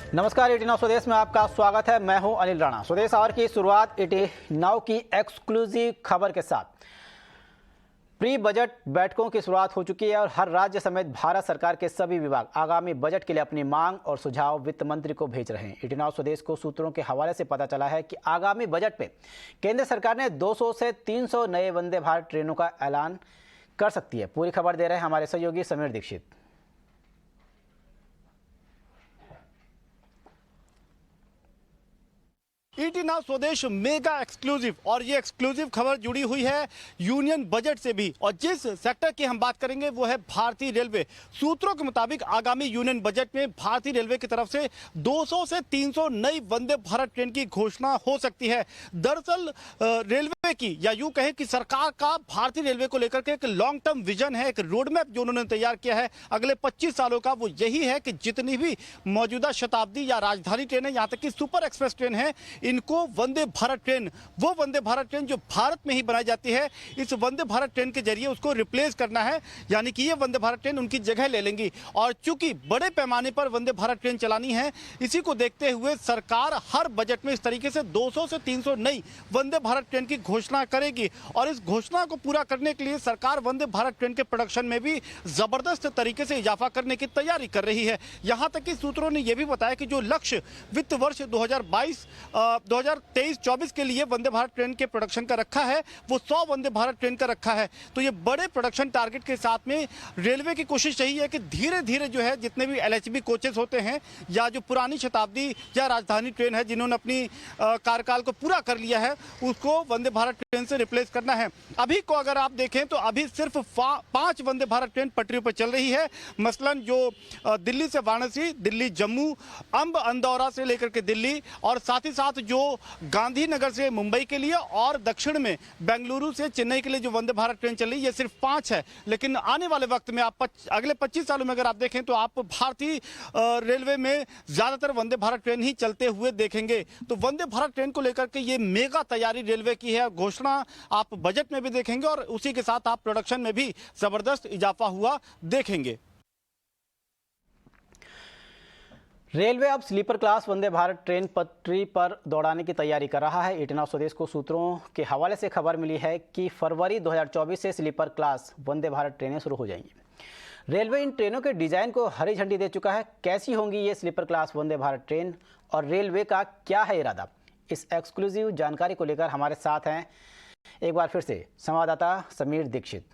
नमस्कार, 89 स्वदेश में आपका स्वागत है। मैं हूं अनिल राणा। स्वदेश आवर की शुरुआत 89 की एक्सक्लूसिव खबर के साथ। प्री बजट बैठकों की शुरुआत हो चुकी है और हर राज्य समेत भारत सरकार के सभी विभाग आगामी बजट के लिए अपनी मांग और सुझाव वित्त मंत्री को भेज रहे हैं। 89 स्वदेश को सूत्रों के हवाले से पता चला है कि आगामी बजट में केंद्र सरकार ने 200 से 300 नए वंदे भारत ट्रेनों का ऐलान कर सकती है। पूरी खबर दे रहे हैं हमारे सहयोगी समीर दीक्षित। ईटीना स्वदेश मेगा एक्सक्लूसिव, और ये एक्सक्लूसिव खबर जुड़ी हुई है यूनियन बजट से भी। और जिस सेक्टर की हम बात करेंगे वो है भारतीय रेलवे। सूत्रों के मुताबिक आगामी यूनियन बजट में भारतीय रेलवे की तरफ से 200 से 300 नई वंदे भारत ट्रेन की घोषणा हो सकती है। दरअसल रेलवे की, या यूं कहें कि सरकार का भारतीय रेलवे को लेकर के एक लॉन्ग टर्म विजन है, एक रोड मैप जो उन्होंने तैयार किया है अगले 25 सालों का। वो यही है कि जितनी भी मौजूदा शताब्दी या राजधानी ट्रेन है, यहाँ तक कि सुपर एक्सप्रेस ट्रेन है, इनको वंदे भारत ट्रेन, वो वंदे भारत ट्रेन जो भारत में ही बनाई जाती है, इस वंदे भारत ट्रेन के जरिए उसको रिप्लेस करना है। यानी कि ये वंदे भारत ट्रेन उनकी जगह ले लेंगी। और चूंकि बड़े पैमाने पर वंदे भारत ट्रेन चलानी है, इसी को देखते हुए सरकार हर बजट में इस तरीके से 200 से 300 नई वंदे भारत ट्रेन की घोषणा करेगी। और इस घोषणा को पूरा करने के लिए सरकार वंदे भारत ट्रेन के प्रोडक्शन में भी जबरदस्त तरीके से इजाफा करने की तैयारी कर रही है। यहां तक कि सूत्रों ने यह भी बताया कि जो लक्ष्य वित्त वर्ष 2023-24 के लिए वंदे भारत ट्रेन के प्रोडक्शन का रखा है, वो 100 वंदे भारत ट्रेन का रखा है। तो ये बड़े प्रोडक्शन टारगेट के साथ में रेलवे की कोशिश यही है कि धीरे धीरे जो है जितने भी एलएचबी कोचेस होते हैं या जो पुरानी शताब्दी या राजधानी ट्रेन है जिन्होंने अपनी कार्यकाल को पूरा कर लिया है, उसको वंदे भारत ट्रेन से रिप्लेस करना है। अभी को अगर आप देखें तो अभी सिर्फ 5 वंदे भारत ट्रेन पटरियों पर चल रही है। मसलन जो दिल्ली से वाराणसी, दिल्ली जम्मू, अंब अंदौरा से लेकर के दिल्ली, और साथ ही साथ जो गांधीनगर से मुंबई के लिए और दक्षिण में बेंगलुरु से चेन्नई के लिए जो वंदे भारत ट्रेन चल रही है, ये सिर्फ 5 है। लेकिन आने वाले वक्त में आप अगले 25 सालों में अगर आप देखें तो आप भारतीय रेलवे में ज्यादातर वंदे भारत ट्रेन ही चलते हुए देखेंगे। तो वंदे भारत ट्रेन को लेकर के ये मेगा तैयारी रेलवे की है। घोषणा आप बजट में भी देखेंगे और उसी के साथ आप प्रोडक्शन में भी जबरदस्त इजाफा हुआ देखेंगे। रेलवे अब sleeper class Vande Bharat train पटरी पर दौड़ाने की तैयारी कर रहा है। 89 स्वदेश को सूत्रों के हवाले से खबर मिली है कि फरवरी 2024 से स्लीपर क्लास वंदे भारत ट्रेनें शुरू हो जाएंगी। रेलवे इन ट्रेनों के डिजाइन को हरी झंडी दे चुका है। कैसी होंगी ये sleeper class Vande Bharat train और रेलवे का क्या है इरादा, इस एक्सक्लूसिव जानकारी को लेकर हमारे साथ हैं एक बार फिर से संवाददाता समीर दीक्षित।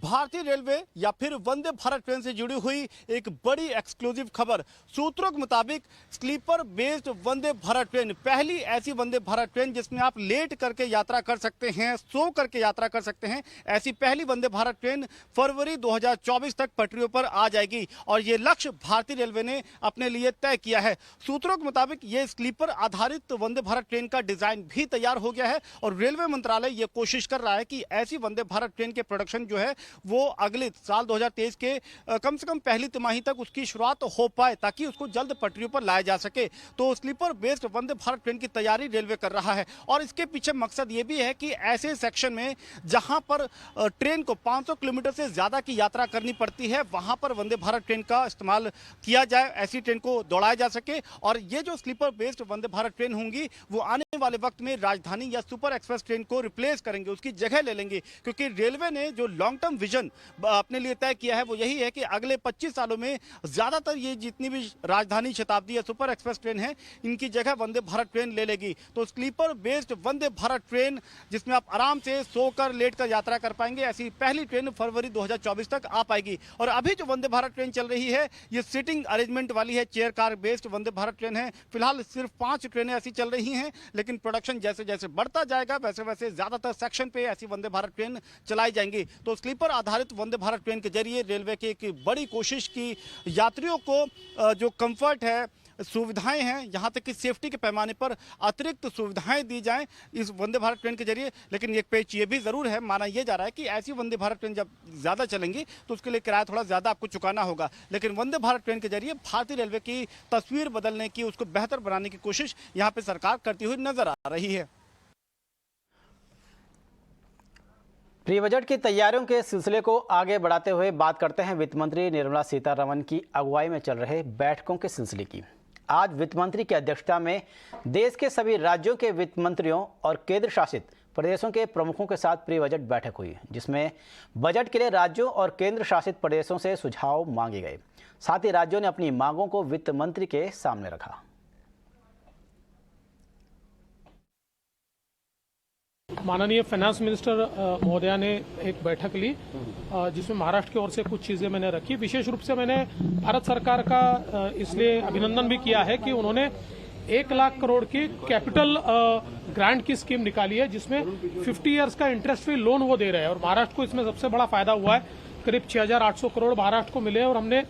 भारतीय रेलवे या फिर वंदे भारत ट्रेन से जुड़ी हुई एक बड़ी एक्सक्लूसिव खबर। सूत्रों के मुताबिक sleeper based Vande Bharat train, पहली ऐसी वंदे भारत ट्रेन जिसमें आप लेट करके यात्रा कर सकते हैं, सो करके यात्रा कर सकते हैं, ऐसी पहली वंदे भारत ट्रेन फरवरी 2024 तक पटरियों पर आ जाएगी। और ये लक्ष्य भारतीय रेलवे ने अपने लिए तय किया है। सूत्रों के मुताबिक ये स्लीपर आधारित वंदे भारत ट्रेन का डिजाइन भी तैयार हो गया है और रेलवे मंत्रालय ये कोशिश कर रहा है कि ऐसी वंदे भारत ट्रेन के प्रोडक्शन जो है वो अगले साल 2023 के कम से कम पहली तिमाही तक उसकी शुरुआत हो पाए, ताकि उसको जल्द पटरियों पर लाया जा सके। तो sleeper based Vande Bharat train की तैयारी रेलवे कर रहा है और इसके पीछे मकसद ये भी है कि ऐसे सेक्शन में जहां पर ट्रेन को 500 किलोमीटर से ज्यादा की यात्रा करनी पड़ती है, वहां पर वंदे भारत ट्रेन का इस्तेमाल किया जाए, ऐसी ट्रेन को दौड़ाया जा सके। और ये जो sleeper based Vande Bharat train होंगी वो आने वाले वक्त में राजधानी या सुपर एक्सप्रेस ट्रेन को रिप्लेस करेंगे, उसकी जगह ले लेंगे। क्योंकि रेलवे ने जो लॉन्ग टर्म विजन अपने लिए तय किया है वो यही है कि अगले 25 सालों में ज्यादातर ये जितनी भी राजधानी शताब्दी या सुपर एक्सप्रेस ट्रेन है, इनकी जगह वंदे भारत ट्रेन ले लेगी। तो sleeper based Vande Bharat train जिसमें आप आराम से सोकर लेटकर यात्रा कर पाएंगे, ऐसी पहली ट्रेन फरवरी 2024 तक आ पाएगी। और अभी जो वंदे भारत ट्रेन चल रही है ये सिटिंग अरेंजमेंट वाली है, chair car based Vande Bharat train है। फिलहाल सिर्फ 5 ट्रेनें ऐसी चल रही हैं, लेकिन प्रोडक्शन जैसे जैसे बढ़ता जाएगा वैसे वैसे ज्यादातर सेक्शन पे ऐसी वंदे भारत ट्रेन चलाई जाएंगी। तो स्लीपर आधारित वंदे भारत ट्रेन के जरिए रेलवे की एक बड़ी कोशिश की यात्रियों को जो कंफर्ट है, सुविधाएं हैं, यहां तक कि सेफ्टी के पैमाने पर अतिरिक्त सुविधाएं दी जाएं इस वंदे भारत ट्रेन के जरिए। लेकिन एक पेच ये भी जरूर है, माना यह जा रहा है कि ऐसी वंदे भारत ट्रेन जब ज्यादा चलेंगी तो उसके लिए किराया थोड़ा ज्यादा आपको चुकाना होगा। लेकिन वंदे भारत ट्रेन के जरिए भारतीय रेलवे की तस्वीर बदलने की, उसको बेहतर बनाने की कोशिश यहां पर सरकार करती हुई नजर आ रही है। प्री बजट की तैयारियों के सिलसिले को आगे बढ़ाते हुए बात करते हैं वित्त मंत्री निर्मला सीतारमण की अगुवाई में चल रहे बैठकों के सिलसिले की। आज वित्त मंत्री की अध्यक्षता में देश के सभी राज्यों के वित्त मंत्रियों और केंद्र शासित प्रदेशों के प्रमुखों के साथ प्री बजट बैठक हुई, जिसमें बजट के लिए राज्यों और केंद्र शासित प्रदेशों से सुझाव मांगे गए। साथ ही राज्यों ने अपनी मांगों को वित्त मंत्री के सामने रखा। माननीय फाइनेंस मिनिस्टर महोदया ने एक बैठक ली, जिसमें महाराष्ट्र की ओर से कुछ चीजें मैंने रखी। विशेष रूप से मैंने भारत सरकार का इसलिए अभिनंदन भी किया है कि उन्होंने 1 लाख करोड़ की कैपिटल ग्रांट की स्कीम निकाली है, जिसमें 50 इयर्स का इंटरेस्ट फ्री लोन वो दे रहे हैं और महाराष्ट्र को इसमें सबसे बड़ा फायदा हुआ है। करीब 6,800 करोड़ महाराष्ट्र को मिले और हमने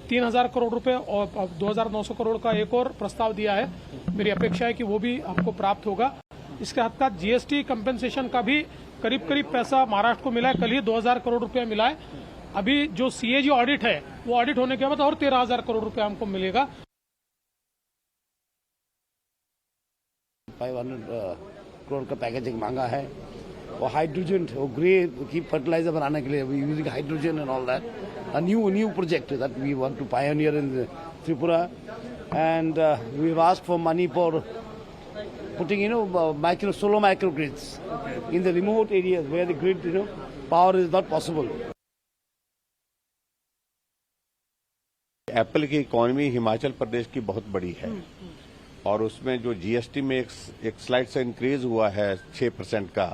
3,000 करोड़ रुपए और 2,900 करोड़ का एक और प्रस्ताव दिया है। मेरी अपेक्षा है कि वो भी हमको प्राप्त होगा। इसके हद जीएसटी कंपेंसेशन का भी करीब पैसा महाराष्ट्र को मिला है। कल ही 2,000 करोड़ रुपया मिला है। अभी जो सीएजी ऑडिट है वो ऑडिट होने के बाद और 13,000 करोड़ रुपया हमको मिलेगा। 500 करोड़ का पैकेजिंग मांगा है और हाइड्रोजन और ग्रे की फर्टिलाइजर बनाने के लिए using hydrogen and all that, a new project that we want to pioneer in Tripura and we have asked for money for putting solar microgrids in the remote areas where the grid power is not possible. Apple की economy Himachal Pradesh की बहुत बड़ी है और उसमें जो GST में एक स्लाइड से इंक्रीज हुआ है 6% का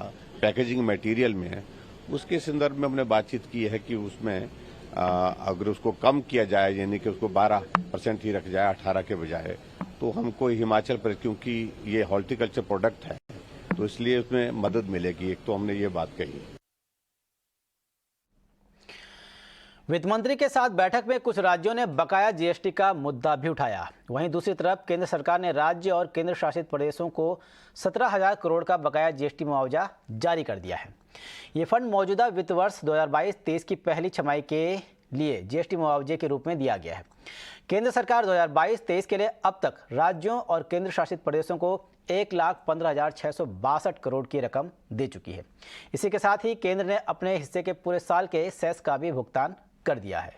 पैकेजिंग मटेरियल में, उसके संदर्भ में हमने बातचीत की है कि उसमें अगर उसको कम किया जाए, यानी कि उसको 12% ही रख जाए 18 के बजाय, तो हमको हिमाचल पर, क्योंकि ये हॉर्टिकल्चर प्रोडक्ट है तो इसलिए उसमें मदद मिलेगी। एक तो हमने ये बात कही। वित्त मंत्री के साथ बैठक में कुछ राज्यों ने बकाया जीएसटी का मुद्दा भी उठाया। वहीं दूसरी तरफ केंद्र सरकार ने राज्य और केंद्र शासित प्रदेशों को 17,000 करोड़ का बकाया जीएसटी मुआवजा जारी कर दिया है। ये फंड मौजूदा वित्त वर्ष 2022-23 की पहली छमाही के लिए जीएसटी मुआवजे के रूप में दिया गया है। केंद्र सरकार 2022-23 के लिए अब तक राज्यों और केंद्र शासित प्रदेशों को 1,15,662 करोड़ की रकम दे चुकी है। इसी के साथ ही केंद्र ने अपने हिस्से के पूरे साल के सेस का भी भुगतान कर दिया है।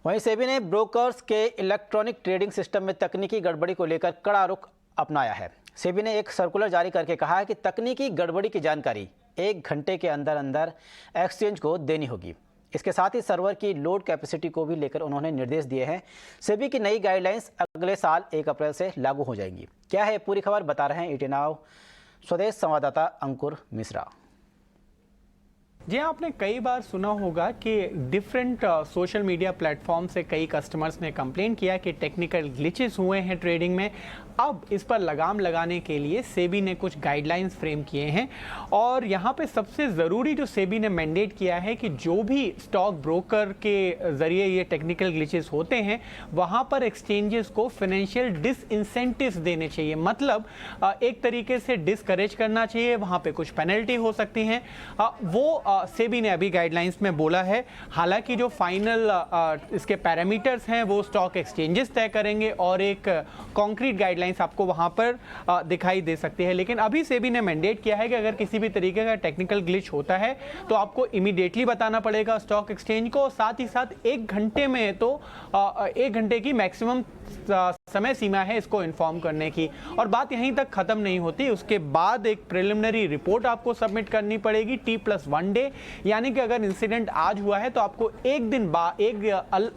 वहीं सेबी ने ब्रोकर्स के इलेक्ट्रॉनिक ट्रेडिंग सिस्टम में तकनीकी गड़बड़ी को लेकर कड़ा रुख अपनाया है। सेबी ने एक सर्कुलर जारी करके कहा है कि तकनीकी गड़बड़ी की जानकारी 1 घंटे के अंदर अंदर एक्सचेंज को देनी होगी। इसके साथ ही सर्वर की लोड कैपेसिटी को भी लेकर उन्होंने निर्देश दिए हैं। सेबी की नई गाइडलाइंस अगले साल 1 अप्रैल से लागू हो जाएंगी। क्या है पूरी खबर, बता रहे हैं ईटी नाउ स्वदेश संवाददाता अंकुर मिश्रा। जी, आपने कई बार सुना होगा कि डिफरेंट सोशल मीडिया प्लेटफॉर्म से कई कस्टमर्स ने कंप्लेन किया कि टेक्निकल ग्लिचेस हुए हैं ट्रेडिंग में। अब इस पर लगाम लगाने के लिए सेबी ने कुछ गाइडलाइंस फ्रेम किए हैं और यहाँ पे सबसे ज़रूरी जो सेबी ने मैंडेट किया है कि जो भी स्टॉक ब्रोकर के ज़रिए ये टेक्निकल ग्लिचेस होते हैं वहाँ पर एक्सचेंजेस को फाइनेंशियल डिसइंसेंटिव्स देने चाहिए। मतलब एक तरीके से डिस्करेज करना चाहिए, वहाँ पे कुछ पेनल्टी हो सकती हैं। वो सेबी ने अभी गाइडलाइंस में बोला है। हालांकि जो फाइनल इसके पैरामीटर्स हैं वो स्टॉक एक्सचेंजेस तय करेंगे और एक कॉन्क्रीट गाइडलाइंस आपको वहां पर दिखाई दे सकती है। लेकिन अभी सेबी ने मैंडेट किया है कि अगर किसी भी तरीके का टेक्निकल ग्लिच होता है तो आपको इमीडिएटली बताना पड़ेगा स्टॉक एक्सचेंज को। साथ ही साथ 1 घंटे में तो 1 घंटे की मैक्सिमम समय सीमा है इसको इन्फॉर्म करने की। और बात यहीं तक खत्म नहीं होती, उसके बाद एक प्रिलिमिनरी रिपोर्ट आपको सबमिट करनी पड़ेगी T+1 डे, यानी कि अगर इंसिडेंट आज हुआ है तो आपको एक दिन बाद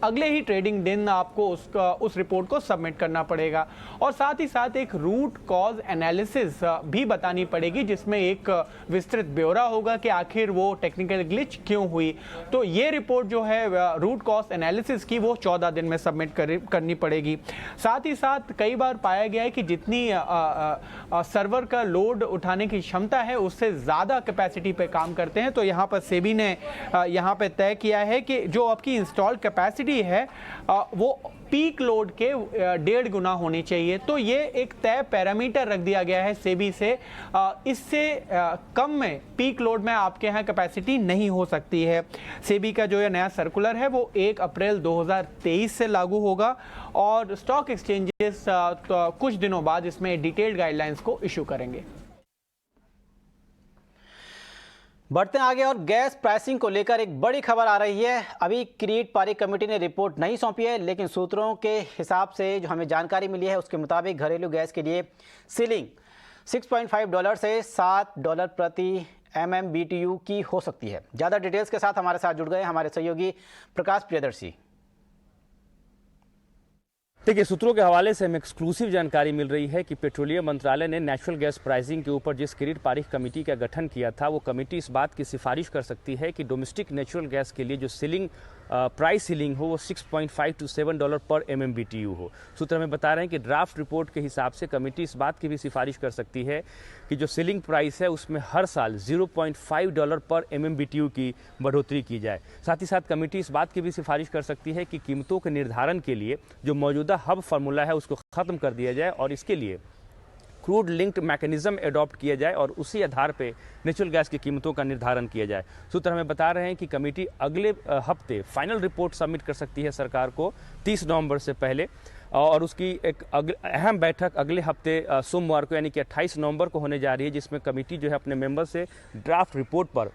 अगले ही ट्रेडिंग दिन आपको उस रिपोर्ट को सबमिट करना पड़ेगा। और साथ ही साथ एक रूट कॉज एनालिसिस भी बतानी पड़ेगी, जिसमें एक विस्तृत ब्यौरा होगा कि आखिर वो टेक्निकल ग्लिच क्यों हुई। तो ये रिपोर्ट जो है रूट कॉज एनालिसिस की वो 14 दिन में सबमिट करनी पड़ेगी। साथ ही साथ कई बार पाया गया है कि जितनी सर्वर का लोड उठाने की क्षमता है उससे ज़्यादा कैपेसिटी पे काम करते हैं, तो यहाँ यहाँ पर सेबी ने यहाँ पे तय किया है कि जो आपकी इंस्टॉल्ड कैपेसिटी है वो पीक लोड के 1.5 गुना होनी चाहिए। तो ये एक तय पैरामीटर रख दिया गया है सेबी से, इससे कम में पीक लोड में आपके यहाँ कैपेसिटी नहीं हो सकती है। सेबी का जो ये नया सर्कुलर है वो 1 अप्रैल 2023 से लागू होगा और स्टॉक एक्सचेंजेस तो कुछ दिनों बाद इसमें डिटेल्ड गाइडलाइंस को इशू करेंगे। बढ़ते हैं आगे और गैस प्राइसिंग को लेकर एक बड़ी खबर आ रही है। अभी किरीट पारिक कमेटी ने रिपोर्ट नहीं सौंपी है, लेकिन सूत्रों के हिसाब से जो हमें जानकारी मिली है उसके मुताबिक घरेलू गैस के लिए सीलिंग $6.5 से $7 प्रति MMBTU की हो सकती है। ज़्यादा डिटेल्स के साथ हमारे साथ जुड़ गए हमारे सहयोगी प्रकाश प्रियदर्शी। देखिए, सूत्रों के हवाले से हमें एक्सक्लूसिव जानकारी मिल रही है कि पेट्रोलियम मंत्रालय ने नेचुरल गैस प्राइसिंग के ऊपर जिस किरीट पारिक कमेटी का गठन किया था, वो कमेटी इस बात की सिफारिश कर सकती है कि डोमेस्टिक नेचुरल गैस के लिए जो सीलिंग प्राइस सीलिंग हो वो $6.5 to $7 पर MMBTU हो। सूत्र हमें बता रहे हैं कि ड्राफ्ट रिपोर्ट के हिसाब से कमेटी इस बात की भी सिफारिश कर सकती है कि जो सीलिंग प्राइस है उसमें हर साल $0.5 पर MMBTU की बढ़ोतरी की जाए। साथ ही साथ कमेटी इस बात की भी सिफारिश कर सकती है कि कीमतों के निर्धारण के लिए जो मौजूदा हब फार्मूला है उसको ख़त्म कर दिया जाए और इसके लिए क्रूड लिंक्ड मैकेनिज्म अडॉप्ट किया जाए और उसी आधार पे नेचुरल गैस की कीमतों का निर्धारण किया जाए। सूत्र हमें बता रहे हैं कि कमेटी अगले हफ्ते फाइनल रिपोर्ट सबमिट कर सकती है सरकार को 30 नवंबर से पहले और उसकी एक अहम बैठक अगले हफ्ते सोमवार को यानी कि 28 नवंबर को होने जा रही है, जिसमें कमेटी जो है अपने मेंबर से ड्राफ्ट रिपोर्ट पर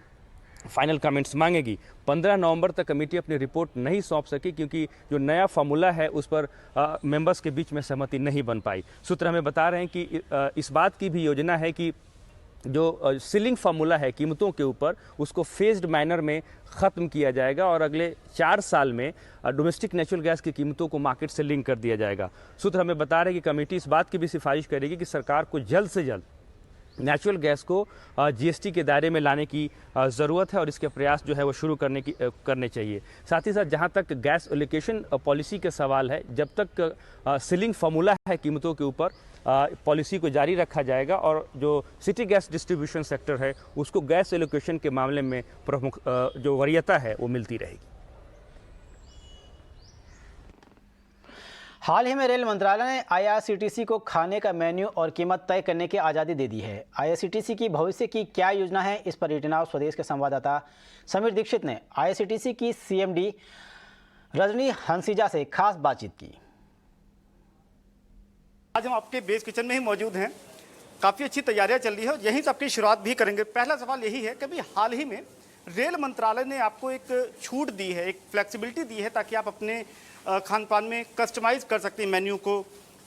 फाइनल कमेंट्स मांगेगी। 15 नवंबर तक कमेटी अपनी रिपोर्ट नहीं सौंप सकी क्योंकि जो नया फार्मूला है उस पर मेंबर्स के बीच में सहमति नहीं बन पाई। सूत्र हमें बता रहे हैं कि इस बात की भी योजना है कि जो सीलिंग फार्मूला है कीमतों के ऊपर उसको फेज्ड मैनर में ख़त्म किया जाएगा और अगले 4 साल में डोमेस्टिक नेचुरल गैस की कीमतों को मार्केट से लिंक कर दिया जाएगा। सूत्र हमें बता रहे हैं कि कमेटी इस बात की भी सिफारिश करेगी कि सरकार को जल्द से जल्द नेचुरल गैस को GST के दायरे में लाने की ज़रूरत है और इसके प्रयास जो है वो शुरू करने चाहिए। साथ ही साथ जहां तक गैस एलोकेशन पॉलिसी के सवाल है, जब तक सीलिंग फार्मूला है कीमतों के ऊपर पॉलिसी को जारी रखा जाएगा और जो सिटी गैस डिस्ट्रीब्यूशन सेक्टर है उसको गैस एलोकेशन के मामले में प्रमुख जो वरीयता है वो मिलती रहेगी। हाल ही में रेल मंत्रालय ने IRCTC को खाने का मेन्यू और कीमत तय करने की आज़ादी दे दी है। IRCTC की भविष्य की क्या योजना है, इस पर ईटी नाउ स्वदेश के संवाददाता समीर दीक्षित ने IRCTC की CMD रजनी हंसीजा से खास बातचीत की। आज हम आपके बेस किचन में ही मौजूद हैं। काफ़ी अच्छी तैयारियां चल रही है और यहीं से आपकी शुरुआत भी करेंगे। पहला सवाल यही है कि हाल ही में रेल मंत्रालय ने आपको एक छूट दी है, एक फ्लेक्सिबिलिटी दी है ताकि आप अपने खान पान में कस्टमाइज कर सकते हैं मेन्यू को,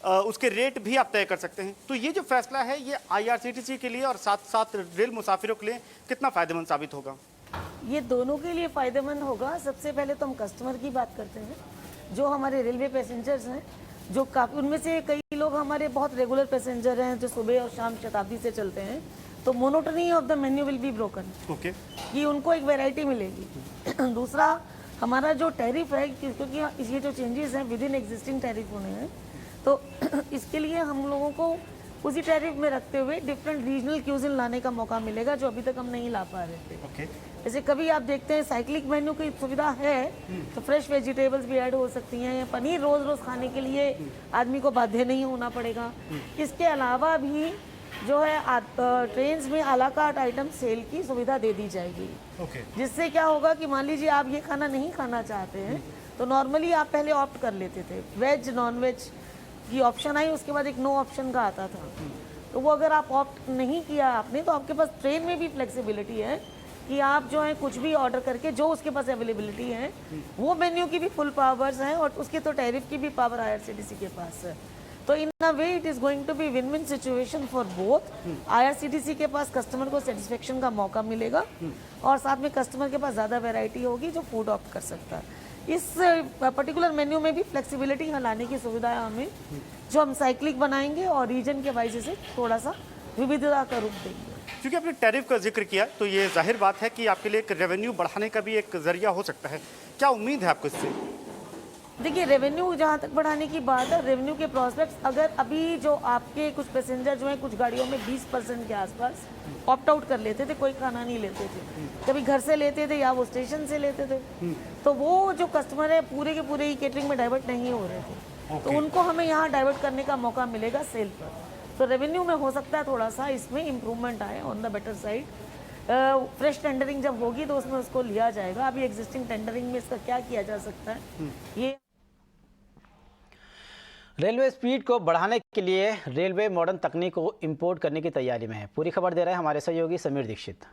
उसके रेट भी आप तय कर सकते हैं। तो ये जो फैसला है ये IRCTC के लिए और साथ साथ रेल मुसाफिरों के लिए कितना फ़ायदेमंद साबित होगा? ये दोनों के लिए फ़ायदेमंद होगा। सबसे पहले तो हम कस्टमर की बात करते हैं, जो हमारे रेलवे पैसेंजर्स हैं, जो काफ़ी उनमें से कई लोग हमारे बहुत रेगुलर पैसेंजर हैं जो सुबह और शाम शताब्दी से चलते हैं, तो monotony of the menu will be broken. Okay, कि उनको एक वैरायटी मिलेगी। दूसरा, हमारा जो टैरिफ है, क्योंकि ये जो चेंजेस हैं विद इन एग्जिस्टिंग टैरिफ होने हैं, तो इसके लिए हम लोगों को उसी टैरिफ में रखते हुए डिफरेंट रीजनल क्यूजिन लाने का मौका मिलेगा जो अभी तक हम नहीं ला पा रहे थे। ओके, जैसे कभी आप देखते हैं साइक्लिक मेन्यू की सुविधा है तो फ्रेश वेजिटेबल्स भी ऐड हो सकती हैं, या पनीर रोज रोज खाने के लिए आदमी को बाध्य नहीं होना पड़ेगा। इसके अलावा भी जो है ट्रेन्स में आला कार्ट आइटम सेल की सुविधा दे दी जाएगी। ओके, जिससे क्या होगा कि मान लीजिए आप ये खाना नहीं खाना चाहते हैं तो नॉर्मली आप पहले ऑप्ट कर लेते थे, वेज नॉन वेज की ऑप्शन आई, उसके बाद एक नो ऑप्शन का आता था। तो वो अगर आप ऑप्ट नहीं किया आपने, तो आपके पास ट्रेन में भी फ्लेक्सिबिलिटी है कि आप जो है कुछ भी ऑर्डर करके जो उसके पास अवेलेबिलिटी है वो मेन्यू की भी फुल पावर्स हैं और उसके तो टैरिफ की भी पावर IRCTC के पास है। तो in a way it is going to be win win situation for both. IRCTC के पास कस्टमर को सेटिस्फेक्शन का मौका मिलेगा और साथ में कस्टमर के पास ज़्यादा वैरायटी होगी जो फूड ऑप्ट कर सकता है। इस पर्टिकुलर मेन्यू में भी फ्लेक्सिबिलिटी लाने की सुविधा है हमें, जो हम साइक्लिक बनाएंगे और रीजन के वाइज से थोड़ा सा विविधता का रूप देंगे। क्योंकि आपने टैरिफ का जिक्र किया तो ये जाहिर बात है कि आपके लिए एक रेवेन्यू बढ़ाने का भी एक जरिया हो सकता है। क्या उम्मीद है आपको इससे? देखिए, रेवेन्यू जहाँ तक बढ़ाने की बात है, रेवेन्यू के प्रोस्पेक्ट्स, अगर अभी जो आपके कुछ पैसेंजर जो हैं कुछ गाड़ियों में 20% के आसपास ऑप्ट आउट कर लेते थे, कोई खाना नहीं लेते थे, कभी घर से लेते थे या वो स्टेशन से लेते थे, तो वो जो कस्टमर है पूरे के पूरे ही केटरिंग में डाइवर्ट नहीं हो रहे थे, तो उनको हमें यहाँ डाइवर्ट करने का मौका मिलेगा सेल पर। तो रेवेन्यू में हो सकता है थोड़ा सा इसमें इम्प्रूवमेंट आए on the better side. Fresh tendering जब होगी तो उसमें उसको लिया जाएगा। अभी एग्जिस्टिंग टेंडरिंग में इसका क्या किया जा सकता है, ये रेलवे स्पीड को बढ़ाने के लिए रेलवे मॉडर्न तकनीक को इंपोर्ट करने की तैयारी में है। पूरी खबर दे रहे हैं हमारे सहयोगी समीर दीक्षित।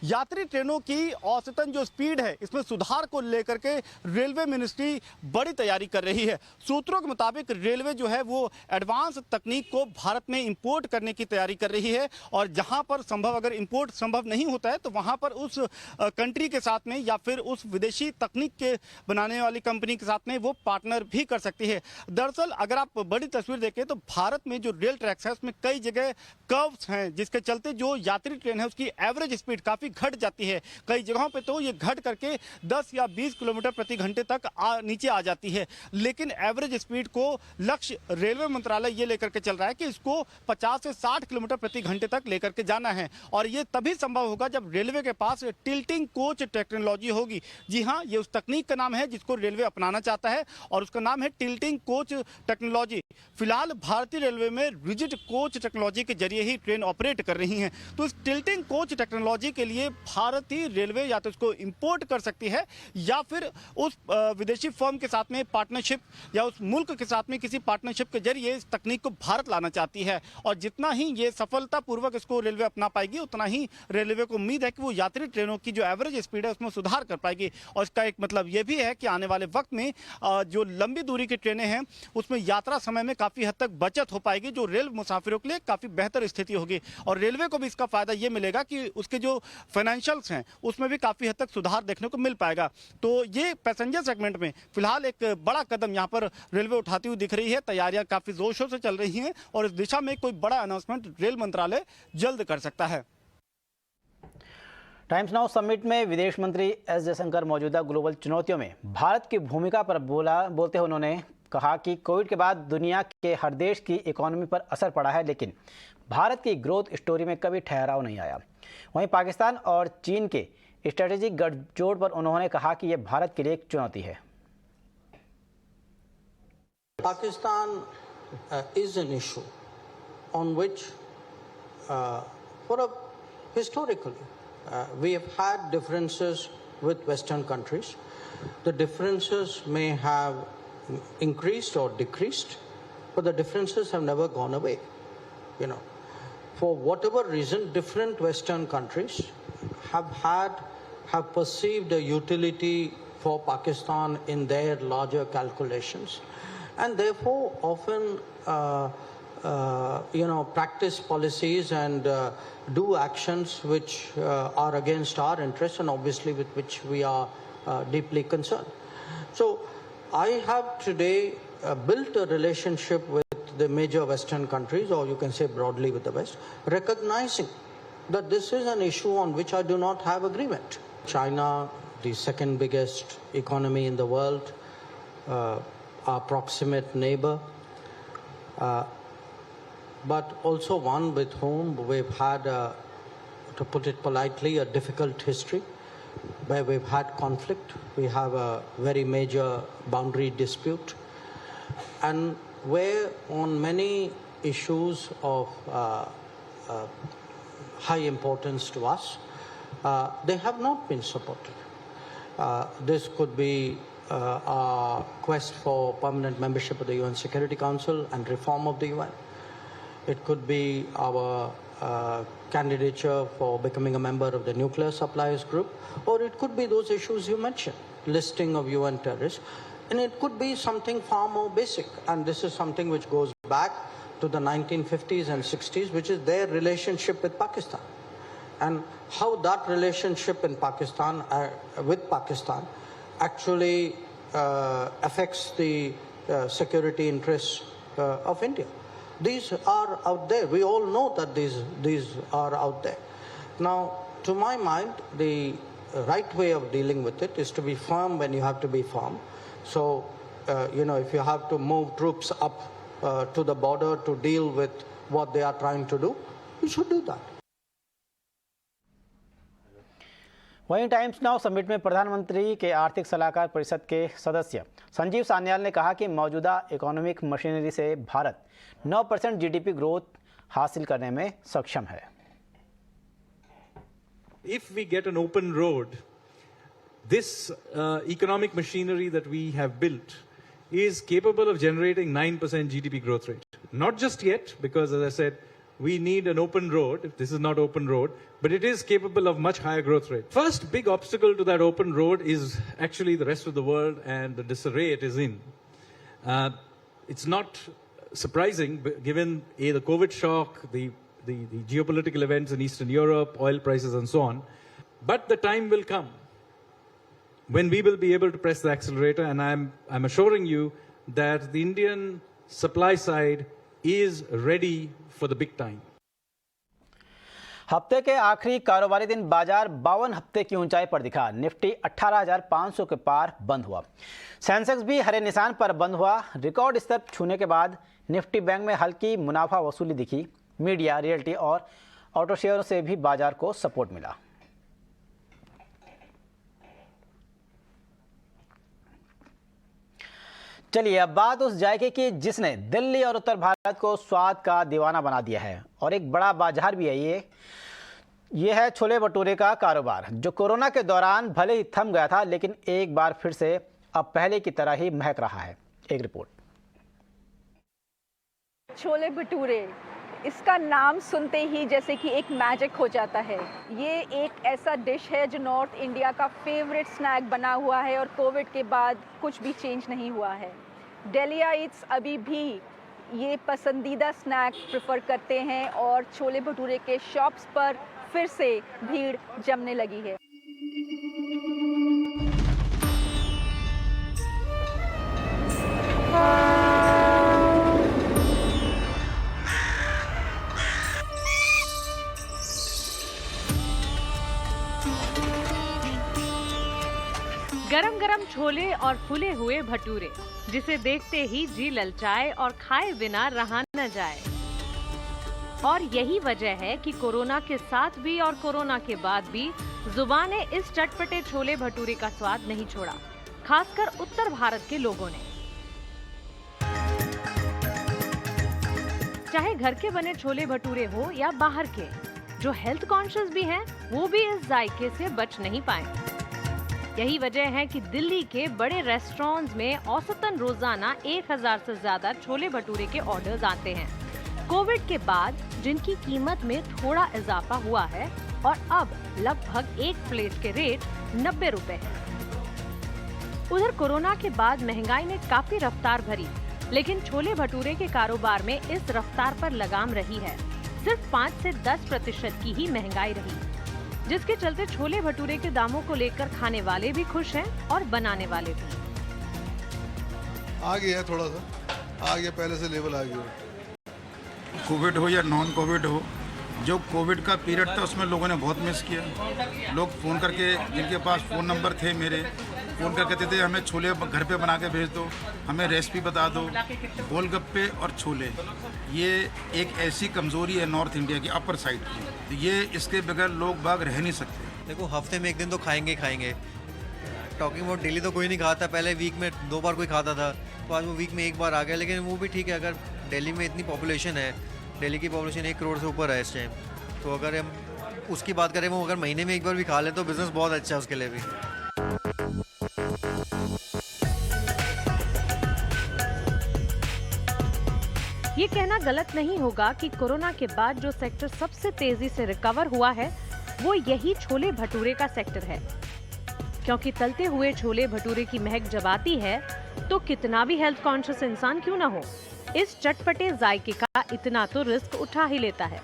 यात्री ट्रेनों की औसतन जो स्पीड है इसमें सुधार को लेकर के रेलवे मिनिस्ट्री बड़ी तैयारी कर रही है। सूत्रों के मुताबिक रेलवे जो है वो एडवांस तकनीक को भारत में इंपोर्ट करने की तैयारी कर रही है, और जहां पर संभव, अगर इंपोर्ट संभव नहीं होता है तो वहां पर उस कंट्री के साथ में या फिर उस विदेशी तकनीक के बनाने वाली कंपनी के साथ में वो पार्टनर भी कर सकती है। दरअसल अगर आप बड़ी तस्वीर देखें तो भारत में जो रेल ट्रैक्स है उसमें कई जगह कर्व्स हैं, जिसके चलते जो यात्री ट्रेन है उसकी एवरेज स्पीड काफी घट जाती है। कई जगहों पे तो ये घट करके 10 या 20 किलोमीटर प्रति घंटे तक नीचे आ जाती है। लेकिन एवरेज स्पीड को लक्ष्य रेलवे मंत्रालय ये लेकर के चल रहा है कि इसको 50 से 60 किलोमीटर प्रति घंटे तक लेकर के जाना है, और ये तभी संभव होगा जब रेलवे के पास टिल्टिंग कोच टेक्नोलॉजी होगी। जी हाँ, ये उस तकनीक का नाम है जिसको रेलवे अपनाना चाहता है, और उसका नाम है टिल्टिंग कोच टेक्नोलॉजी। फिलहाल भारतीय रेलवे में रिजिड कोच टेक्नोलॉजी के जरिए ही ट्रेन ऑपरेट कर रही हैं। तो इस टिल्टिंग कोच टेक्नोलॉजी के लिए भारतीय रेलवे या तो इसको इंपोर्ट कर सकती है या फिर उस विदेशी फर्म के साथ में पार्टनरशिप या उस मुल्क के साथ में किसी पार्टनरशिप के जरिए इस तकनीक को भारत लाना चाहती है। और जितना ही ये सफलतापूर्वक इसको रेलवे अपना पाएगी उतना ही रेलवे को उम्मीद है कि वो यात्री ट्रेनों की जो एवरेज स्पीड है उसमें सुधार कर पाएगी। और इसका एक मतलब ये भी है कि आने वाले वक्त में जो लंबी दूरी की ट्रेनें हैं उसमें यात्रा समय में काफी हद तक बचत हो पाएगी, जो रेल मुसाफिरों के लिए काफी बेहतर स्थिति होगी। और रेलवे को भी इसका फायदा ये मिलेगा कि उसके जो फाइनेंशियल्स हैं उसमें भी काफी हद तक सुधार देखने को मिल पाएगा। तो ये पैसेंजर सेगमेंट में फिलहाल एक बड़ा कदम यहाँ पर रेलवे उठाती हुई दिख रही है। तैयारियां काफी जोर शोर से चल रही हैं और इस दिशा में कोई बड़ा अनाउंसमेंट रेल मंत्रालय जल्द कर सकता है। टाइम्स नाउ समिट में विदेश मंत्री एस जयशंकर मौजूदा ग्लोबल चुनौतियों में भारत की भूमिका पर बोलते हुए उन्होंने कहा कि कोविड के बाद दुनिया के हर देश की इकोनॉमी पर असर पड़ा है, लेकिन भारत की ग्रोथ स्टोरी में कभी ठहराव नहीं आया। वहीं पाकिस्तान और चीन के स्ट्रेटेजिक गठजोड़ पर उन्होंने कहा कि यह भारत के लिए एक चुनौती है। Pakistan is an issue on which, historically, we have had differences with Western countries. The differences may have increased or decreased, but the differences have never gone away. You know, for whatever reason, different Western countries have perceived a utility for Pakistan in their larger calculations, and therefore often practice policies and do actions which are against our interests and obviously with which we are deeply concerned. So I have today built a relationship with the major Western countries, or you can say broadly with the West, recognizing that this is an issue on which I do not have agreement. China, the second biggest economy in the world, our proximate neighbor, but also one with whom we've had, to put it politely, a difficult history, where we've had conflict. We have a very major boundary dispute, and where on many issues of high importance to us, they have not been supported. This could be our quest for permanent membership of the UN Security Council and reform of the UN. It could be our candidature for becoming a member of the Nuclear Suppliers Group, or it could be those issues you mentioned, listing of UN terrorists, and it could be something far more basic, and this is something which goes back to the 1950s and 60s, which is their relationship with Pakistan, and how that relationship in Pakistan, with Pakistan, actually affects the security interests of India. These are out there. We all know that these are out there. Now, to my mind, the right way of dealing with it is to be firm when you have to be firm, So, if you have to move troops up to the border to deal with what they are trying to do, you should do that. वहीं times now summit में प्रधानमंत्री के आर्थिक सलाहकार परिषद के सदस्य संजीव सान्याल ने कहा कि मौजूदा इकोनॉमिक मशीनरी से भारत 9% जीडीपी ग्रोथ हासिल करने में सक्षम है। If we get an open road, this economic machinery that we have built is capable of generating 9% GDP growth rate. Not just yet, because as I said, we need an open road. This is not open road, but it is capable of much higher growth rate. First big obstacle to that open road is actually the rest of the world and the disarray it is in. It's not surprising given the COVID shock, the geopolitical events in Eastern Europe, oil prices and so on. But the time will come when we will be able to press the accelerator, and I'm assuring you that the Indian supply side is ready for the big time. हफ्ते के आखिरी कारोबारी दिन बाजार 52 हफ्ते की ऊंचाई पर दिखा। निफ्टी 18,500 के पार बंद हुआ। सेंसेक्स भी हरे निशान पर बंद हुआ। रिकॉर्ड स्तर छूने के बाद निफ्टी बैंक में हल्की मुनाफा वसूली दिखी। मीडिया, रियल्टी और ऑटो शेयर से भी बाजार को सपोर्ट मिला। चलिए अब बात उस जायके की जिसने दिल्ली और उत्तर भारत को स्वाद का दीवाना बना दिया है और एक बड़ा बाजार भी है। ये है छोले भटूरे का कारोबार, जो कोरोना के दौरान भले ही थम गया था, लेकिन एक बार फिर से अब पहले की तरह ही महक रहा है। एक रिपोर्ट। छोले भटूरे, इसका नाम सुनते ही जैसे कि एक मैजिक हो जाता है। ये एक ऐसा डिश है जो नॉर्थ इंडिया का फेवरेट स्नैक बना हुआ है और कोविड के बाद कुछ भी चेंज नहीं हुआ है। दिल्लीइट्स अभी भी ये पसंदीदा स्नैक प्रेफर करते हैं और छोले भटूरे के शॉप्स पर फिर से भीड़ जमने लगी है। गरम गरम छोले और फूले हुए भटूरे, जिसे देखते ही जी ललचाए और खाए बिना रहा न जाए। और यही वजह है कि कोरोना के साथ भी और कोरोना के बाद भी जुबान ने इस चटपटे छोले भटूरे का स्वाद नहीं छोड़ा, खासकर उत्तर भारत के लोगों ने। चाहे घर के बने छोले भटूरे हो या बाहर के, जो हेल्थ कॉन्शियस भी हैं, वो भी इस जायके से बच नहीं पाए। यही वजह है कि दिल्ली के बड़े रेस्टोरेंट्स में औसतन रोजाना 1000 से ज्यादा छोले भटूरे के ऑर्डर्स आते हैं। कोविड के बाद जिनकी कीमत में थोड़ा इजाफा हुआ है और अब लगभग एक प्लेट के रेट 90 रुपए है। उधर कोरोना के बाद महंगाई ने काफी रफ्तार भरी, लेकिन छोले भटूरे के कारोबार में इस रफ्तार पर लगाम रही है। सिर्फ 5 से 10% की ही महंगाई रही, जिसके चलते छोले भटूरे के दामों को लेकर खाने वाले भी खुश हैं और बनाने वाले भी। आ गया थोड़ा सा, आ गया, पहले से लेवल आ गया। कोविड हो या नॉन कोविड हो, जो कोविड का पीरियड था उसमें लोगों ने बहुत मिस किया। लोग फ़ोन करके, जिनके पास फ़ोन नंबर थे मेरे, फ़ोन करके कहते थे हमें छोले घर पे बना के भेज दो, हमें रेसिपी बता दो। गोलगप्पे और छोले ये एक ऐसी कमज़ोरी है नॉर्थ इंडिया की अपर साइड की, तो ये इसके बगैर लोग बाग रह नहीं सकते। देखो हफ्ते में एक दिन तो खाएंगे खाएंगे। टॉकिंग अबाउट डेली तो कोई नहीं खाता, पहले वीक में 2 बार कोई खाता था, तो आज वो वीक में 1 बार आ गया। लेकिन वो भी ठीक है, अगर दिल्ली में इतनी पॉपुलेशन है, दिल्ली की पॉपुलेशन 1 करोड़ से ऊपर है इस टाइम, तो अगर हम उसकी बात करें, वो अगर महीने में 1 बार भी खा लें तो बिज़नेस बहुत अच्छा है उसके लिए भी। ये कहना गलत नहीं होगा कि कोरोना के बाद जो सेक्टर सबसे तेजी से रिकवर हुआ है, वो यही छोले भटूरे का सेक्टर है। क्योंकि तलते हुए छोले भटूरे की महक जब आती है, तो कितना भी हेल्थ कॉन्शियस इंसान क्यों ना हो, इस चटपटे जायके का इतना तो रिस्क उठा ही लेता है।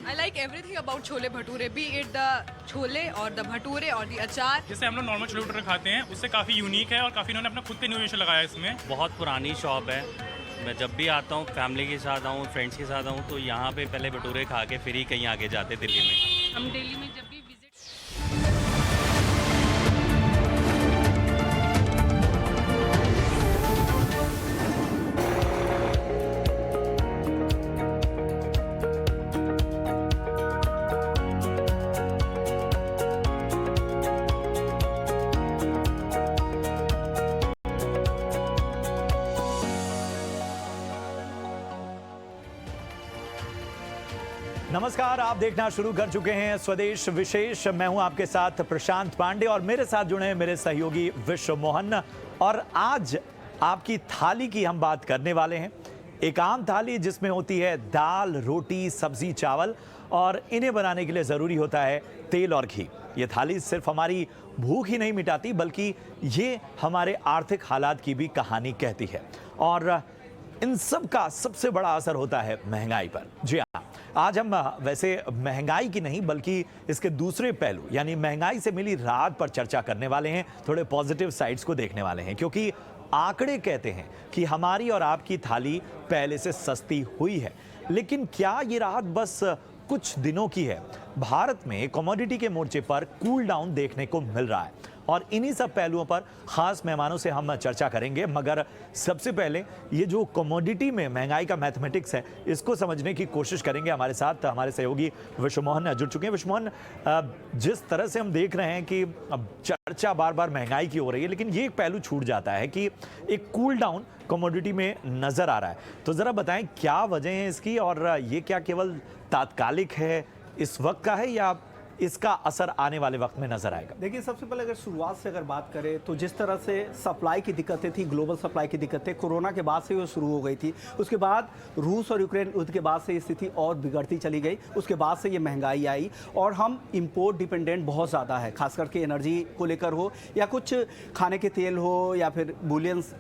I like everything about chole bhature, be it the chole और the भटूरे और the अचार। जैसे हम लोग नॉर्मल छोले भटूरे खाते हैं, उससे काफ़ी यूनिक है और काफ़ी इन्होंने अपना खुद का इनोवेशन लगाया है इसमें। बहुत पुरानी शॉप है, मैं जब भी आता हूँ फैमिली के साथ आऊँ, फ्रेंड्स के साथ आऊँ, तो यहाँ पे पहले भटूरे खा के फिर ही कहीं आगे जाते दिल्ली में। हम दिल्ली में जब भी नमस्कार, आप देखना शुरू कर चुके हैं स्वदेश विशेष। मैं हूं आपके साथ प्रशांत पांडे और मेरे साथ जुड़े हैं मेरे सहयोगी विश्व मोहन। और आज आपकी थाली की हम बात करने वाले हैं। एक आम थाली जिसमें होती है दाल, रोटी, सब्जी, चावल और इन्हें बनाने के लिए ज़रूरी होता है तेल और घी। ये थाली सिर्फ हमारी भूख ही नहीं मिटाती बल्कि ये हमारे आर्थिक हालात की भी कहानी कहती है। और इन सब का सबसे बड़ा असर होता है महंगाई पर। जी हाँ, आज हम वैसे महंगाई की नहीं बल्कि इसके दूसरे पहलू यानी महंगाई से मिली राहत पर चर्चा करने वाले हैं। थोड़े पॉजिटिव साइड्स को देखने वाले हैं क्योंकि आंकड़े कहते हैं कि हमारी और आपकी थाली पहले से सस्ती हुई है। लेकिन क्या ये राहत बस कुछ दिनों की है? भारत में कमोडिटी के मोर्चे पर कूल डाउन देखने को मिल रहा है और इन्हीं सब पहलुओं पर खास मेहमानों से हम चर्चा करेंगे। मगर सबसे पहले ये जो कमोडिटी में महंगाई का मैथमेटिक्स है इसको समझने की कोशिश करेंगे। हमारे साथ हमारे सहयोगी विश्व मोहन जुड़ चुके हैं। विश्व मोहन, जिस तरह से हम देख रहे हैं कि चर्चा बार बार महंगाई की हो रही है लेकिन ये एक पहलू छूट जाता है कि एक कूल डाउन कमोडिटी में नजर आ रहा है। तो जरा बताएं क्या वजह है इसकी और ये क्या केवल तात्कालिक है, इस वक्त का है या इसका असर आने वाले वक्त में नजर आएगा? देखिए, सबसे पहले अगर शुरुआत से अगर बात करें तो जिस तरह से सप्लाई की दिक्कतें थी, ग्लोबल सप्लाई की दिक्कतें कोरोना के बाद से वो शुरू हो गई थी। उसके बाद रूस और यूक्रेन युद्ध के बाद से स्थिति और बिगड़ती चली गई। उसके बाद से ये महंगाई आई और हम इंपोर्ट डिपेंडेंट बहुत ज़्यादा है, खास करके एनर्जी को लेकर हो या कुछ खाने के तेल हो या फिर बुलियंस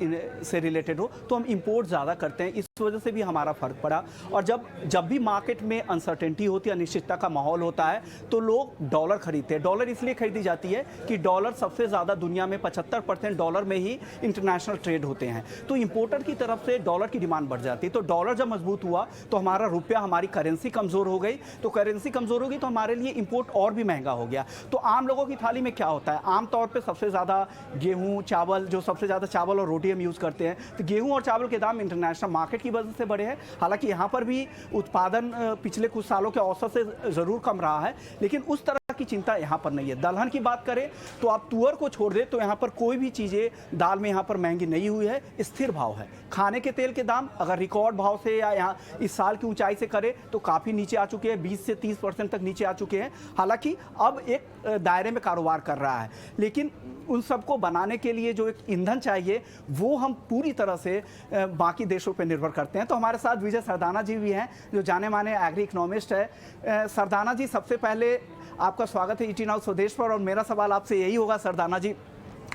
से रिलेटेड हो, तो हम इंपोर्ट ज़्यादा करते हैं। इस वजह से भी हमारा फ़र्क पड़ा। और जब भी मार्केट में अनसर्टेनिटी होती है, अनिश्चितता का माहौल होता है, तो लोग डॉलर खरीदते हैं। डॉलर इसलिए खरीदी जाती है कि डॉलर सबसे ज़्यादा दुनिया में 75% डॉलर में ही इंटरनेशनल ट्रेड होते हैं। तो इंपोर्टर की तरफ से डॉलर की डिमांड बढ़ जाती है। तो डॉलर जब मजबूत हुआ तो हमारा रुपया, हमारी करेंसी कमज़ोर हो गई। तो करेंसी कमज़ोर होगी तो हमारे लिए इंपोर्ट और भी महंगा हो गया। तो आम लोगों की थाली में क्या होता है? आमतौर पर सबसे ज़्यादा गेहूँ, चावल, जो सबसे ज़्यादा चावल और रोटी हम यूज़ करते हैं, तो गेहूँ और चावल के दाम इंटरनेशनल मार्केट की वजह से बढ़े हैं। हालांकि यहाँ पर भी उत्पादन पिछले कुछ सालों के औसत से ज़रूर कम रहा है, लेकिन उस तरह की चिंता यहाँ पर नहीं है। दलहन की बात करें तो आप तुअर को छोड़ दें तो यहाँ पर कोई भी चीज़ें दाल में यहाँ पर महंगी नहीं हुई है, स्थिर भाव है। खाने के तेल के दाम अगर रिकॉर्ड भाव से या यहाँ इस साल की ऊंचाई से करें तो काफ़ी नीचे आ चुके हैं, 20 से 30% तक नीचे आ चुके हैं। हालांकि अब एक दायरे में कारोबार कर रहा है, लेकिन उन सबको बनाने के लिए जो एक ईंधन चाहिए वो हम पूरी तरह से बाकी देशों पर निर्भर करते हैं। तो हमारे साथ विजय सरदाना जी भी हैं जो जाने माने एग्री इकोनॉमिस्ट है। सरदाना जी, सबसे पहले आपका स्वागत है ईटी नाउ स्वदेश पर। और मेरा सवाल आपसे यही होगा सरदाना जी,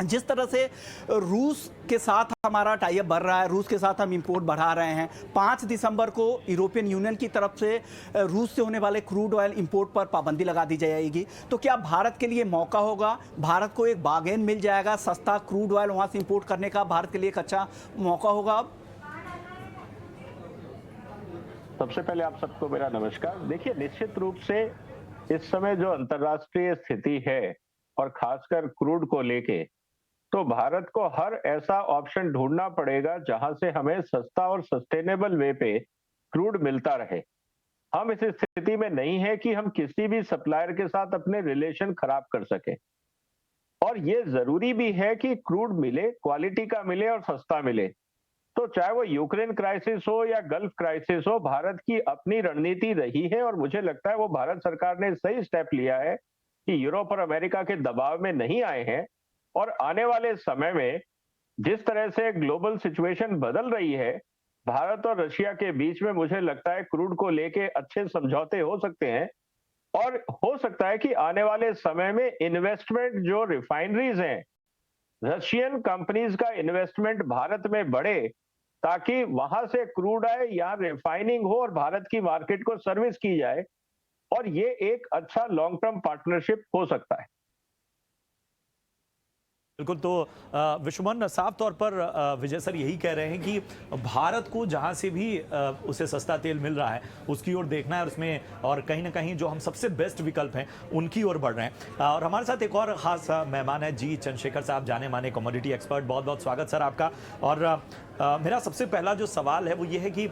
जिस तरह से रूस के साथ हमारा टाइप बढ़ रहा है, रूस के साथ हम इंपोर्ट बढ़ा रहे हैं, 5 दिसंबर को यूरोपियन यूनियन की तरफ से रूस से होने वाले क्रूड ऑयल इंपोर्ट पर पाबंदी लगा दी जाएगी, तो क्या भारत के लिए मौका होगा? भारत को एक बार्गेन मिल जाएगा, सस्ता क्रूड ऑयल वहाँ से इंपोर्ट करने का भारत के लिए एक अच्छा मौका होगा? अब सबसे पहले आप सबको मेरा नमस्कार। देखिए, निश्चित रूप से इस समय जो अंतर्राष्ट्रीय स्थिति है और खासकर क्रूड को लेके, तो भारत को हर ऐसा ऑप्शन ढूंढना पड़ेगा जहां से हमें सस्ता और सस्टेनेबल वे पे क्रूड मिलता रहे। हम इस स्थिति में नहीं है कि हम किसी भी सप्लायर के साथ अपने रिलेशन खराब कर सके, और ये जरूरी भी है कि क्रूड मिले, क्वालिटी का मिले और सस्ता मिले। तो चाहे वो यूक्रेन क्राइसिस हो या गल्फ क्राइसिस हो, भारत की अपनी रणनीति रही है और मुझे लगता है वो भारत सरकार ने सही स्टेप लिया है कि यूरोप और अमेरिका के दबाव में नहीं आए हैं। और आने वाले समय में जिस तरह से ग्लोबल सिचुएशन बदल रही है, भारत और रशिया के बीच में मुझे लगता है क्रूड को लेके अच्छे समझौते हो सकते हैं। और हो सकता है कि आने वाले समय में इन्वेस्टमेंट, जो रिफाइनरीज हैं, रशियन कंपनीज का इन्वेस्टमेंट भारत में बढ़े ताकि वहां से क्रूड आए, यहाँ रिफाइनिंग हो और भारत की मार्केट को सर्विस की जाए, और ये एक अच्छा लॉन्ग टर्म पार्टनरशिप हो सकता है। बिल्कुल। तो विश्वमन, साफ तौर पर विजय सर यही कह रहे हैं कि भारत को जहां से भी उसे सस्ता तेल मिल रहा है उसकी ओर देखना है, और उसमें और कहीं ना कहीं जो हम सबसे बेस्ट विकल्प हैं उनकी ओर बढ़ रहे हैं। और हमारे साथ एक और खास मेहमान है जी चंद्रशेखर साहब, जाने माने कमोडिटी एक्सपर्ट। बहुत बहुत स्वागत सर आपका। और मेरा सबसे पहला जो सवाल है वो ये है कि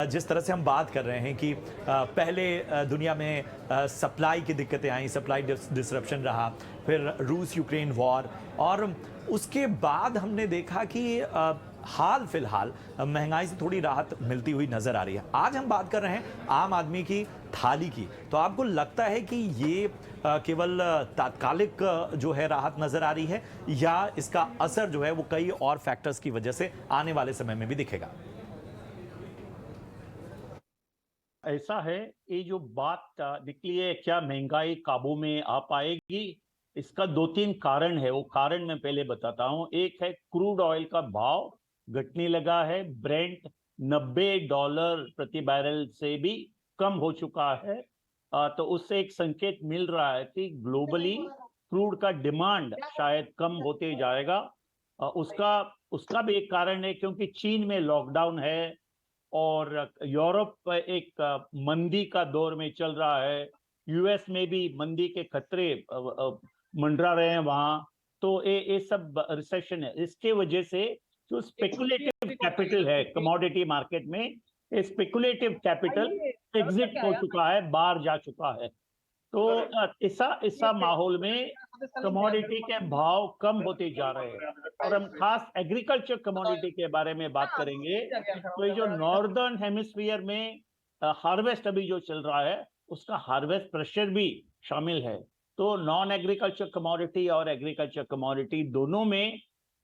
जिस तरह से हम बात कर रहे हैं कि पहले दुनिया में सप्लाई की दिक्कतें आई, सप्लाई डिसरप्शन रहा, फिर रूस यूक्रेन वॉर, और उसके बाद हमने देखा कि हाल फिलहाल महंगाई से थोड़ी राहत मिलती हुई नजर आ रही है। आज हम बात कर रहे हैं आम आदमी की थाली की, तो आपको लगता है कि ये केवल तात्कालिक जो है राहत नजर आ रही है, या इसका असर जो है वो कई और फैक्टर्स की वजह से आने वाले समय में भी दिखेगा? ऐसा है, ये जो बात निकली है क्या महंगाई काबू में आ पाएगी, इसका 2-3 कारण है। वो कारण मैं पहले बताता हूं। एक है क्रूड ऑयल का भाव घटने लगा है, ब्रेंट $90 प्रति बैरल से भी कम हो चुका है। तो उससे एक संकेत मिल रहा है कि ग्लोबली क्रूड का डिमांड शायद कम होते जाएगा। उसका भी एक कारण है क्योंकि चीन में लॉकडाउन है और यूरोप एक मंदी का दौर में चल रहा है, यूएस में भी मंदी के खतरे मंडरा रहे हैं वहां। तो ये सब रिसेशन है। इसके वजह से जो स्पेकुलेटिव कैपिटल है कमोडिटी मार्केट में, स्पेकुलेटिव कैपिटल एग्जिट हो चुका है, बाहर जा चुका है। तो ऐसा माहौल में कमोडिटी के भाव कम होते जा रहे हैं। और हम खास एग्रीकल्चर कमोडिटी के बारे में बात करेंगे तो ये जो नॉर्दर्न हेमिस्फीयर में हार्वेस्ट अभी जो चल रहा है, उसका हार्वेस्ट प्रेशर भी शामिल है। तो नॉन एग्रीकल्चर कमोडिटी और एग्रीकल्चर कमोडिटी दोनों में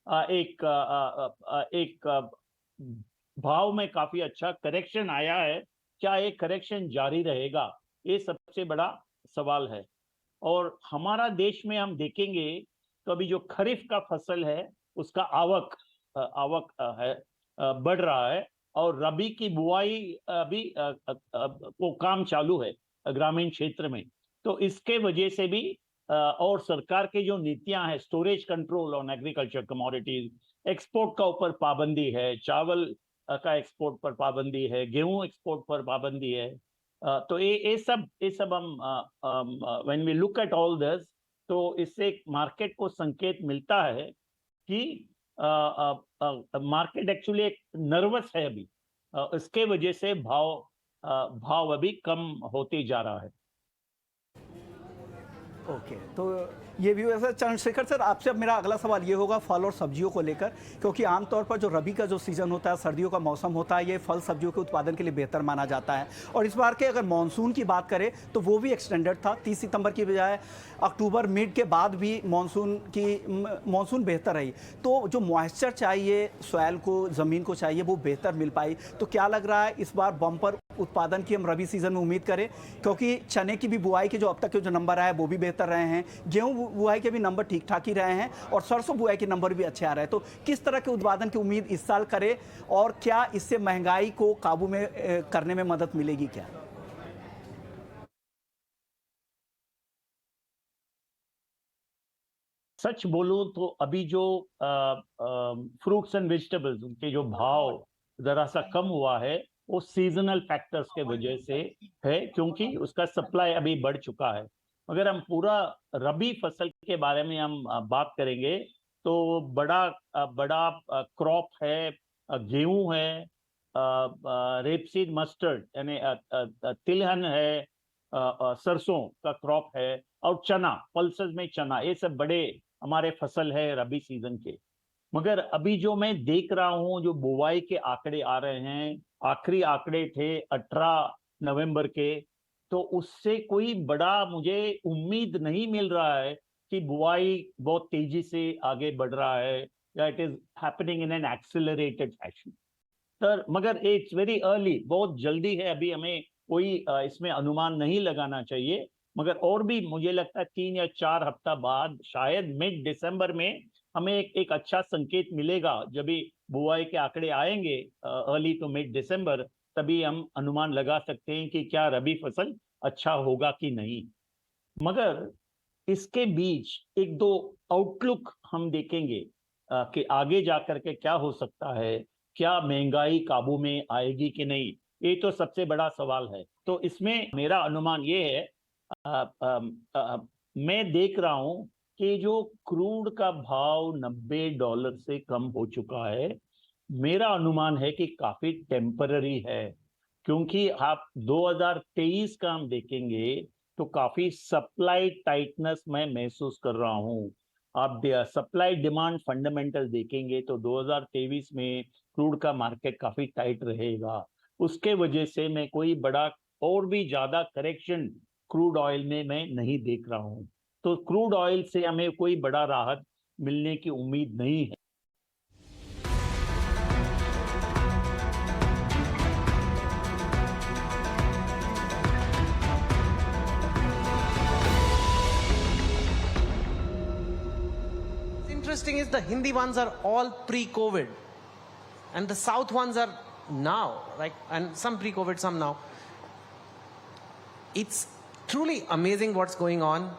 एक भाव में काफी अच्छा करेक्शन आया है। क्या ये करेक्शन जारी रहेगा, ये सबसे बड़ा सवाल है। और हमारा देश में हम देखेंगे तो अभी जो खरीफ का फसल है उसका आवक है बढ़ रहा है, और रबी की बुआई भी वो काम चालू है ग्रामीण क्षेत्र में। तो इसके वजह से भी और सरकार की जो नीतियां हैं, storage control on agriculture commodities, export का ऊपर पाबंदी है, चावल का एक्सपोर्ट पर पाबंदी है, गेहूं एक्सपोर्ट पर पाबंदी है। तो ये सब हम when we look at all this, तो इससे मार्केट को संकेत मिलता है कि मार्केट एक्चुअली एक नर्वस है अभी। इसके वजह से भाव अभी कम होते जा रहा है। ओके, तो ये भी वैसे चंद्रशेखर सर, आपसे अब मेरा अगला सवाल ये होगा फल और सब्जियों को लेकर, क्योंकि आमतौर पर जो रबी का जो सीज़न होता है, सर्दियों का मौसम होता है, ये फल सब्जियों के उत्पादन के लिए बेहतर माना जाता है। और इस बार के अगर मानसून की बात करें तो वो भी एक्सटेंडेड था, 30 सितंबर की बजाय अक्टूबर मिड के बाद भी मानसून बेहतर रही। तो जो मॉइस्चर चाहिए सॉइल को, ज़मीन को चाहिए, वो बेहतर मिल पाई। तो क्या लग रहा है इस बार बम्पर उत्पादन की हम रबी सीजन में उम्मीद करें, क्योंकि चने की भी बुआई के जो अब तक के जो नंबर आए वो भी बेहतर रहे हैं, गेहूं बुआई के भी नंबर ठीक ठाक ही रहे हैं, और सरसों बुआई के नंबर भी अच्छे आ रहे हैं। तो किस तरह के उत्पादन की उम्मीद इस साल करें, और क्या इससे महंगाई को काबू में करने में मदद मिलेगी क्या? सच बोलूं तो अभी जो फ्रूट्स एंड वेजिटेबल्स, उनके जो भाव जरा सा कम हुआ है, वो सीजनल फैक्टर्स के वजह से है, क्योंकि उसका सप्लाई अभी बढ़ चुका है। अगर हम पूरा रबी फसल के बारे में हम बात करेंगे तो बड़ा क्रॉप है, गेहूं है, रेपसीड मस्टर्ड यानी तिलहन है, सरसों का क्रॉप है, और चना, पल्सेस में चना, ये सब बड़े हमारे फसल है रबी सीजन के। मगर अभी जो मैं देख रहा हूँ, जो बुवाई के आंकड़े आ रहे हैं, आखिरी आंकड़े थे 18 नवंबर के, तो उससे कोई बड़ा मुझे उम्मीद नहीं मिल रहा है कि बुआई बहुत तेजी से आगे बढ़ रहा है, या it is happening in an accelerated fashion. Sir मगर इट्स वेरी अर्ली, बहुत जल्दी है, अभी हमें कोई इसमें अनुमान नहीं लगाना चाहिए। मगर और भी मुझे लगता है 3 या 4 हफ्ता बाद, शायद मिड दिसंबर में हमें एक अच्छा संकेत मिलेगा। जब भी बुआई के आंकड़े आएंगे अर्ली टू मिड दिसंबर, तभी हम अनुमान लगा सकते हैं कि क्या रबी फसल अच्छा होगा कि नहीं। मगर इसके बीच 1-2 आउटलुक हम देखेंगे कि आगे जाकर के क्या हो सकता है, क्या महंगाई काबू में आएगी कि नहीं, ये तो सबसे बड़ा सवाल है। तो इसमें मेरा अनुमान ये है, मैं देख रहा हूं कि जो क्रूड का भाव $90 से कम हो चुका है, मेरा अनुमान है कि काफी टेम्पररी है। क्योंकि आप 2023 का हम देखेंगे तो काफी सप्लाई टाइटनेस मैं महसूस कर रहा हूं। आप सप्लाई डिमांड फंडामेंटल देखेंगे तो 2023 में क्रूड का मार्केट काफी टाइट रहेगा। उसके वजह से मैं कोई बड़ा और भी ज्यादा करेक्शन क्रूड ऑयल में मैं नहीं देख रहा हूं। तो क्रूड ऑयल से हमें कोई बड़ा राहत मिलने की उम्मीद नहीं है। Interesting is the Hindi ones are all pre-COVID, and the South ones are now, like, and some pre-COVID, some now. It's truly amazing what's going on.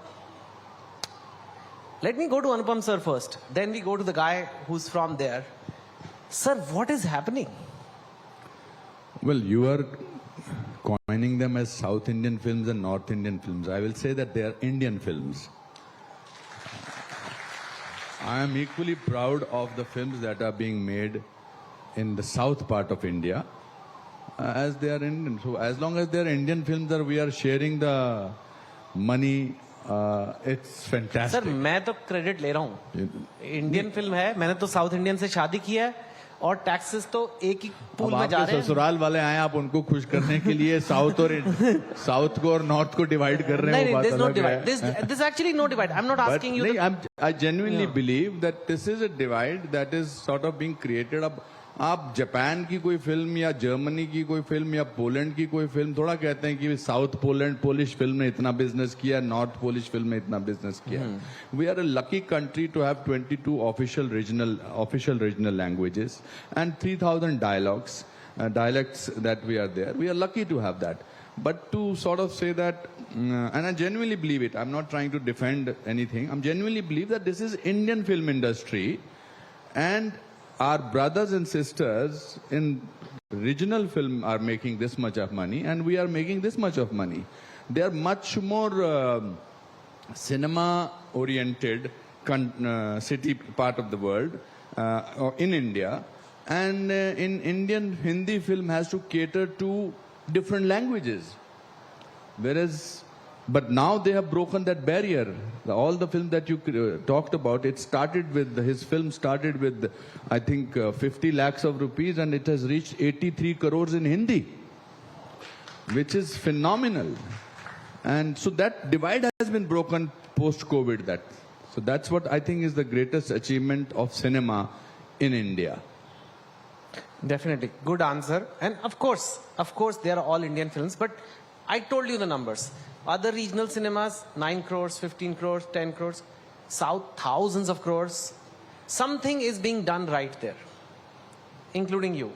Let me go to Anupam sir first, then we go to the guy who's from there. Sir, what is happening? Well, you are coining them as South Indian films and North Indian films. I will say that they are Indian films. I am equally proud of the films that are being made in the south part of India as they are Indian. So as long as they are Indian films that we are sharing the money, it's fantastic. Sir मैं तो credit ले रहा हूँ, Indian film है, मैंने तो south Indian से शादी की है और टैक्सेस तो एक ही पूल में जा रहे हैं। ससुराल वाले आए, आप उनको खुश करने के लिए साउथ को और नॉर्थ को डिवाइड कर रहे हैं। There's no divide. There's actually no divide. I'm not asking you. I genuinely believe that this is a divide that is sort of being created. अब आप जापान की कोई फिल्म या जर्मनी की कोई फिल्म या पोलैंड की कोई फिल्म थोड़ा कहते हैं कि साउथ पोलिश फिल्म ने इतना बिजनेस किया, नॉर्थ पोलिश फिल्म ने इतना बिजनेस किया। We are a lucky country to have 22 official regional languages and 3000 dialects that we are there. We are lucky to have that. But to sort of say that, and I genuinely believe it, I'm not trying to defend anything, I genuinely believe that this is Indian film industry and our brothers and sisters in regional film are making this much of money and we are making this much of money. They are much more cinema oriented city part of the world in India, and in Indian Hindi film has to cater to different languages, whereas but now they have broken that barrier. All the films that you talked about, it started with, his film started with, I think, 50 lakhs of rupees and it has reached 83 crores in Hindi, which is phenomenal. And so that divide has been broken post-COVID. So that's what I think is the greatest achievement of cinema in India. Definitely. Good answer. And of course, they are all Indian films, but I told you the numbers. Other regional cinemas, 9 crores, 15 crores, 10 crores. South, thousands of crores. Something is being done right there, including you.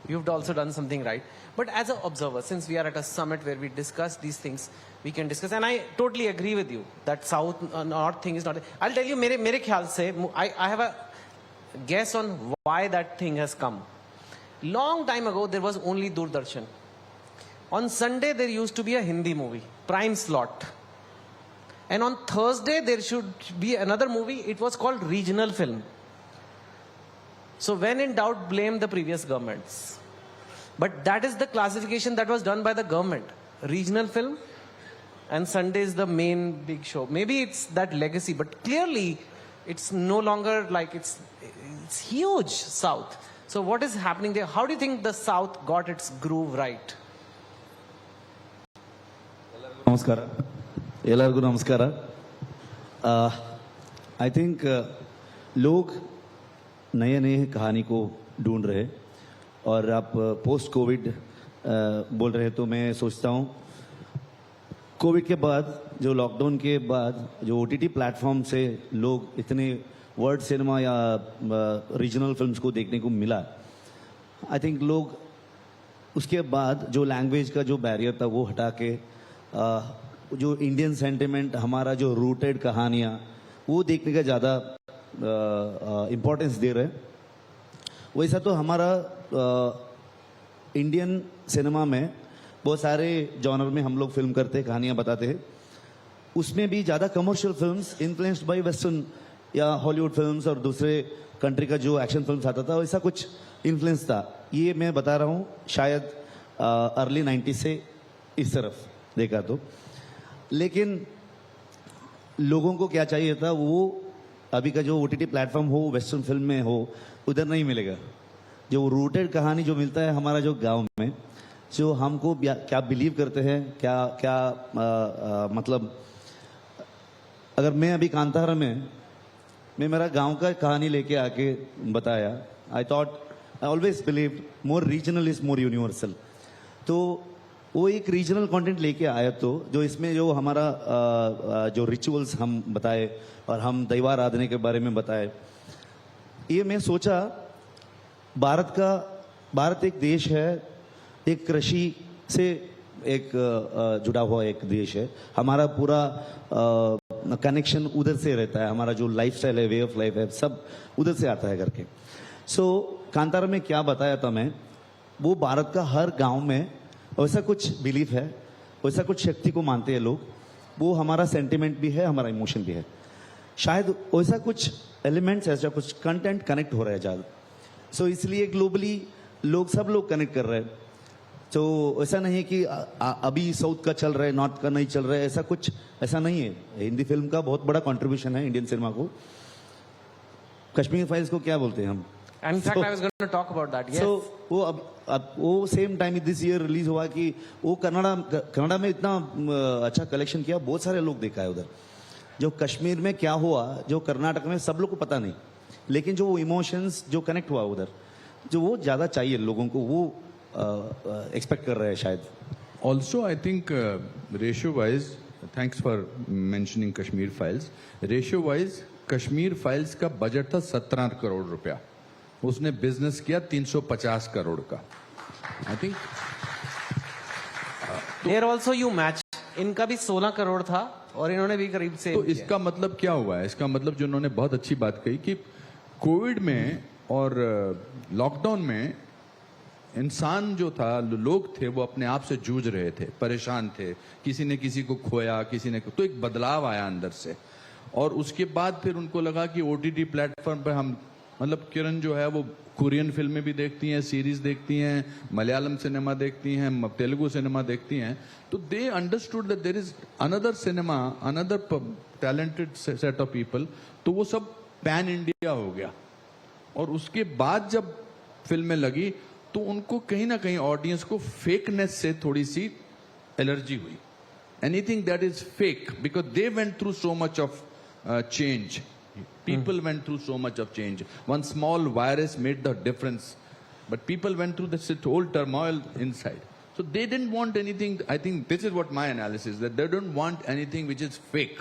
You've also done something right. But as an observer, since we are at a summit where we discuss these things, we can discuss. And I totally agree with you that South, North thing is not. I'll tell you, mere khayal se, I have a guess on why that thing has come. Long time ago, there was only Doordarshan. On Sunday, there used to be a Hindi movie, prime slot. And on Thursday, there should be another movie. It was called regional film. So when in doubt, blame the previous governments. But that is the classification that was done by the government. Regional film and Sunday is the main big show. Maybe it's that legacy, but clearly it's no longer like it's huge, South. So what is happening there? How do you think the South got its groove right? ನಮಸ್ಕಾರ ಎಲ್ಲರಿಗೂ ನಮಸ್ಕಾರ I think लोग नए नए कहानी को ढूंढ रहे और आप पोस्ट कोविड बोल रहे तो मैं सोचता हूँ कोविड के बाद जो लॉकडाउन के बाद जो ओटीटी प्लेटफॉर्म से लोग इतने वर्ल्ड सिनेमा या रीजनल फिल्म्स को देखने को मिला, आई थिंक लोग उसके बाद जो लैंग्वेज का जो बैरियर था वो हटा के जो इंडियन सेंटिमेंट, हमारा जो रूटेड कहानियाँ, वो देखने का ज़्यादा इम्पोर्टेंस दे रहे हैं। वैसा तो हमारा इंडियन सिनेमा में बहुत सारे जॉनर में हम लोग फिल्म करते हैं, कहानियाँ बताते हैं। उसमें भी ज़्यादा commercial films influenced by western या हॉलीवुड फिल्म्स और दूसरे कंट्री का जो एक्शन फिल्म्स आता था, वैसा कुछ इन्फ्लुएंस था। ये मैं बता रहा हूँ शायद अर्ली 90s से इस तरफ देखा तो। लेकिन लोगों को क्या चाहिए था, वो अभी का जो ओटीटी प्लेटफॉर्म हो, वेस्टर्न फिल्म में हो, उधर नहीं मिलेगा। जो रूटेड कहानी जो मिलता है हमारा जो गांव में, जो हमको क्या बिलीव करते हैं, क्या क्या मतलब अगर मैं अभी कांतारा में मैं मेरा गांव का कहानी लेके आके बताया, I always believe more regional is more universal. तो वो एक रीजनल कंटेंट लेके आया, तो जो इसमें जो हमारा जो रिचुअल्स हम बताए और हम दैवाराधना के बारे में बताए, ये मैं सोचा भारत एक देश है, एक कृषि से एक जुड़ा हुआ एक देश है। हमारा पूरा कनेक्शन उधर से रहता है, हमारा जो लाइफस्टाइल है, वे ऑफ लाइफ है, सब उधर से आता है करके। सो कांतारा में क्या बताया था मैं, वो भारत का हर गांव में वैसा कुछ बिलीफ है, वैसा कुछ शक्ति को मानते हैं लोग, वो हमारा सेंटिमेंट भी है, हमारा इमोशन भी है। शायद वैसा कुछ एलिमेंट्स, ऐसा कुछ कंटेंट कनेक्ट हो रहा है ज़्यादा। सो इसलिए ग्लोबली सब लोग कनेक्ट कर रहे हैं। तो ऐसा नहीं है कि अभी साउथ का चल रहा है, नॉर्थ का नहीं चल रहा है, ऐसा नहीं है। हिंदी फिल्म का बहुत बड़ा कंट्रीब्यूशन है इंडियन सिनेमा को। कश्मीर फाइल्स को क्या बोलते हैं हम? In fact, I was going to talk about that. Yes. So वो same time this year release हुआ कि वो कनाडा में इतना अच्छा कलेक्शन किया, बहुत सारे लोग देखा है उधर। जो कश्मीर में क्या हुआ, जो कर्नाटक में सब लोग को पता नहीं, लेकिन जो इमोशंस जो कनेक्ट हुआ उधर, जो वो ज्यादा चाहिए लोगों को, वो एक्सपेक्ट कर रहे हैं शायद। Also, I think ratio-wise, thanks for mentioning Kashmir Files. Ratio-wise, Kashmir Files का बजट था 17 करोड़ रुपया, उसने बिजनेस किया 350 करोड़ का। I think Here also you match. इनका भी 16 करोड़ था और इन्होंने भी करीब से। तो इसका मतलब क्या हुआ है? इसका मतलब जो उन्होंने बहुत अच्छी बात कही कि कोविड में और लॉकडाउन में इंसान जो था, लोग थे, वो अपने आप से जूझ रहे थे, परेशान थे, किसी ने किसी को खोया, किसी ने, तो एक बदलाव आया अंदर से। और उसके बाद फिर उनको लगा कि ओटीटी प्लेटफॉर्म पर हम, मतलब किरण जो है वो कोरियन फिल्में भी देखती हैं, सीरीज देखती हैं, मलयालम सिनेमा देखती हैं, तेलुगु सिनेमा देखती हैं, तो they understood that there is another cinema, another talented set of people. तो वो सब पैन इंडिया हो गया। और उसके बाद जब फिल्में लगी तो उनको कहीं ना कहीं ऑडियंस को फेकनेस से थोड़ी सी एलर्जी हुई। Anything that is fake, because they went through so much of change. People went through so much of change. One small virus made the difference, but people went through this whole turmoil inside. So they didn't want anything. I think this is what my analysis, that they don't want anything which is fake.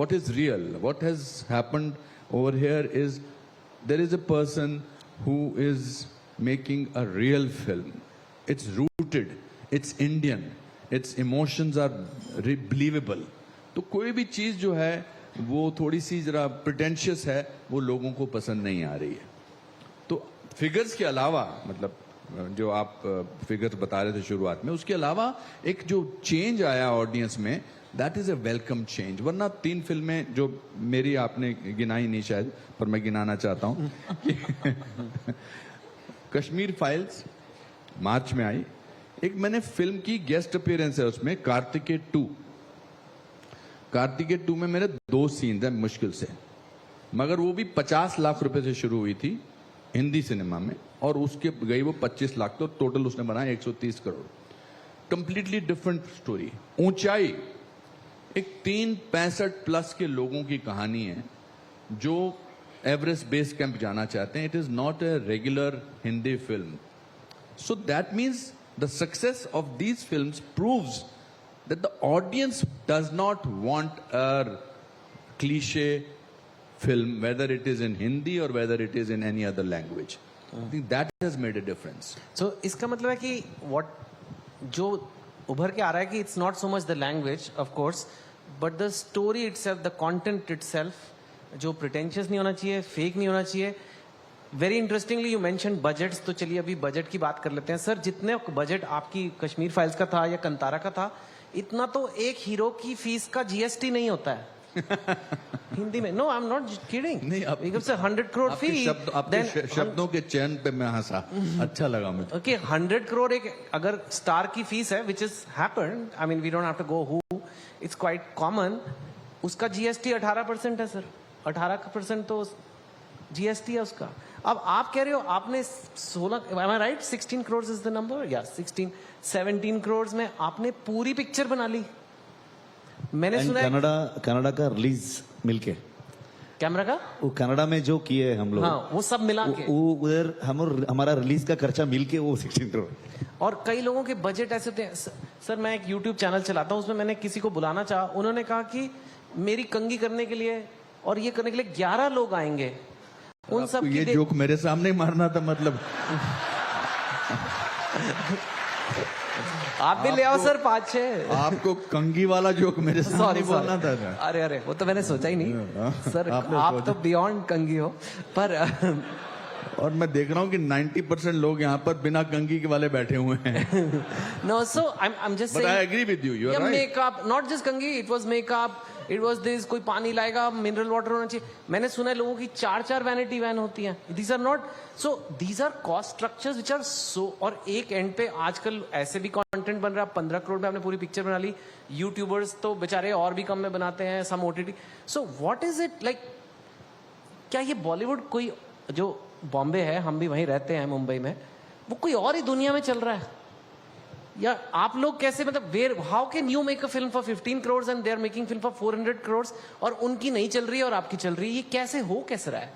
What is real? What has happened over here is there is a person who is making a real film. It's rooted. It's Indian. Its emotions are believable. तो कोई भी चीज जो है वो थोड़ी सी जरा pretentious है, वो लोगों को पसंद नहीं आ रही है। तो फिगर्स के अलावा, मतलब जो आप फिगर्स बता रहे थे शुरुआत में, उसके अलावा एक जो चेंज आया ऑडियंस में, that is a welcome change. वरना 3 फिल्में जो मेरी आपने गिनाई नहीं शायद, पर मैं गिनाना चाहता हूं कश्मीर फाइल्स मार्च में आई, एक मैंने फिल्म की गेस्ट अपीयरेंस है उसमें, कार्तिकेय 2 में मेरे 2 सीन है मुश्किल से, मगर वो भी 50 लाख रुपए से शुरू हुई थी हिंदी सिनेमा में, और उसके गई वो 25 लाख, तो टोटल उसने बनाया 130 करोड़। Completely different story. ऊंचाई, एक 365 प्लस के लोगों की कहानी है जो एवरेस्ट बेस कैंप जाना चाहते हैं। It is not a regular Hindi film. So that means the success of these films proves that the audience does not want a cliche film, whether it is in Hindi or whether it is in any other language. I think that has made a difference. So इसका मतलब है कि what जो उभर के आ रहा है कि it's not so much the language, of course, but the story itself, the content itself, जो pretentious नहीं होना चाहिए, fake नहीं होना चाहिए। Very interestingly you mentioned budgets, तो चलिए अभी बजट की बात कर लेते हैं। सर, जितने बजट आपकी कश्मीर फाइल्स का था या कंतारा का था, इतना तो एक हीरो की फीस का जीएसटी नहीं होता है हिंदी में। No, I am not kidding. नहीं, आप 100 करोड़ फी, आपके शब्दों के चयन पे मैं हंसा, अच्छा लगा मुझे। ओके, 100 करोड़ एक अगर स्टार की फीस है, which is happened, I mean we don't have to go who, it's quite common. उसका जीएसटी 18% है सर। 18% तो जीएसटी है उसका। अब आप कह रहे हो आपने 16, am I right? 16 crores is the number? Yeah, 17 crores में आपने पूरी पिक्चर बना ली। मैंने सुना है कनाडा का रिलीज मिलके, कैमरा का वो कनाडा में जो किए हम लोग, हाँ, वो सब मिला के, वो उधर हमारा रिलीज का खर्चा मिलके वो 16 करोड़। और कई लोगों के बजट ऐसे होते हैं। सर मैं एक YouTube चैनल चलाता हूँ, उसमें मैंने किसी को बुलाना चाहा, उन्होंने कहा कि मेरी कंघी करने के लिए और ये करने के लिए 11 लोग आएंगे। उन सब ये जोक मेरे सामने मारना था, मतलब आप भी ले आओ सर 5-6। आपको कंघी वाला जोक मेरे सामने बोलना था। अरे वो तो मैंने सोचा ही नहीं सर, आप तो बियॉन्ड कंघी हो। पर और मैं देख रहा हूँ कि 90% लोग यहाँ पर बिना कंघी के वाले बैठे हुए हैं। No, so I'm just saying. But I agree with you. You are right. Makeup, not just कंघी, it was makeup, it was this, कोई पानी लाएगा, मिनरल वाटर होना चाहिए। मैंने सुना है लोगों की 4-4 वैनिटी वैन होती हैं। These are not, so these are cost structures which are so, और एक एंड पे आजकल ऐसे भी कंटेंट बन रहा है, 15 करोड़ में आपने पूरी पिक्चर बना ली। यूट्यूबर्स तो बेचारे और भी कम में बनाते हैं, सम OTT। So what is it like? क्या ये बॉलीवुड कोई, जो बॉम्बे है, हम भी वहीं रहते हैं मुंबई में, वो कोई और ही दुनिया में चल रहा है? या आप लोग कैसे, मतलब where, how can you make a film for 15 crores and they are making film for 400 crores और उनकी नहीं चल रही है और आपकी चल रही है? ये कैसे हो, कैसे रहा है?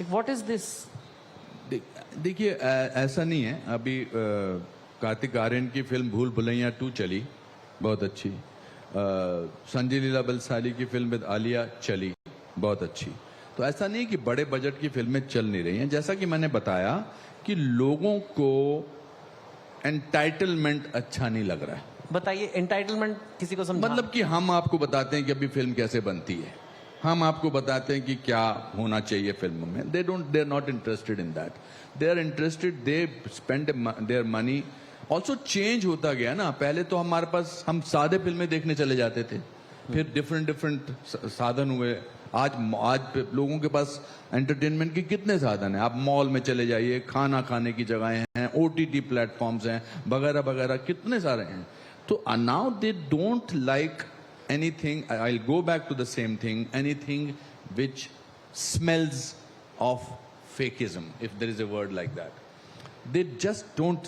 What is this? देखिए ऐसा नहीं है। अभी कार्तिक आर्यन की फिल्म भूल भुलैया 2 चली, बहुत अच्छी। संजय लीला बंसाली की फिल्म विद आलिया चली, बहुत अच्छी। तो ऐसा नहीं कि बड़े बजट की फिल्में चल नहीं रही हैं। जैसा कि मैंने बताया कि लोगों को एंटाइटलमेंट अच्छा नहीं लग रहा है। बताइए एंटाइटलमेंट किसी को समझा? मतलब कि हम आपको बताते हैं कि अभी फिल्म कैसे बनती है, हम आपको बताते हैं कि क्या होना चाहिए फिल्म में। They are not interested in that. They are interested, they spend their money. Also change होता गया ना। पहले तो हमारे पास, हम सादे फिल्में देखने चले जाते थे, फिर डिफरेंट साधन हुए। आज लोगों के पास एंटरटेनमेंट के कितने साधन हैं। आप मॉल में चले जाइए, खाना खाने की जगहें हैं, OTT प्लेटफॉर्म्स हैं, वगैरह वगैरह, कितने सारे हैं। तो now they don't like anything, I will go back to the same thing, anything which smells of fakeism, if there is a word like that. They just don't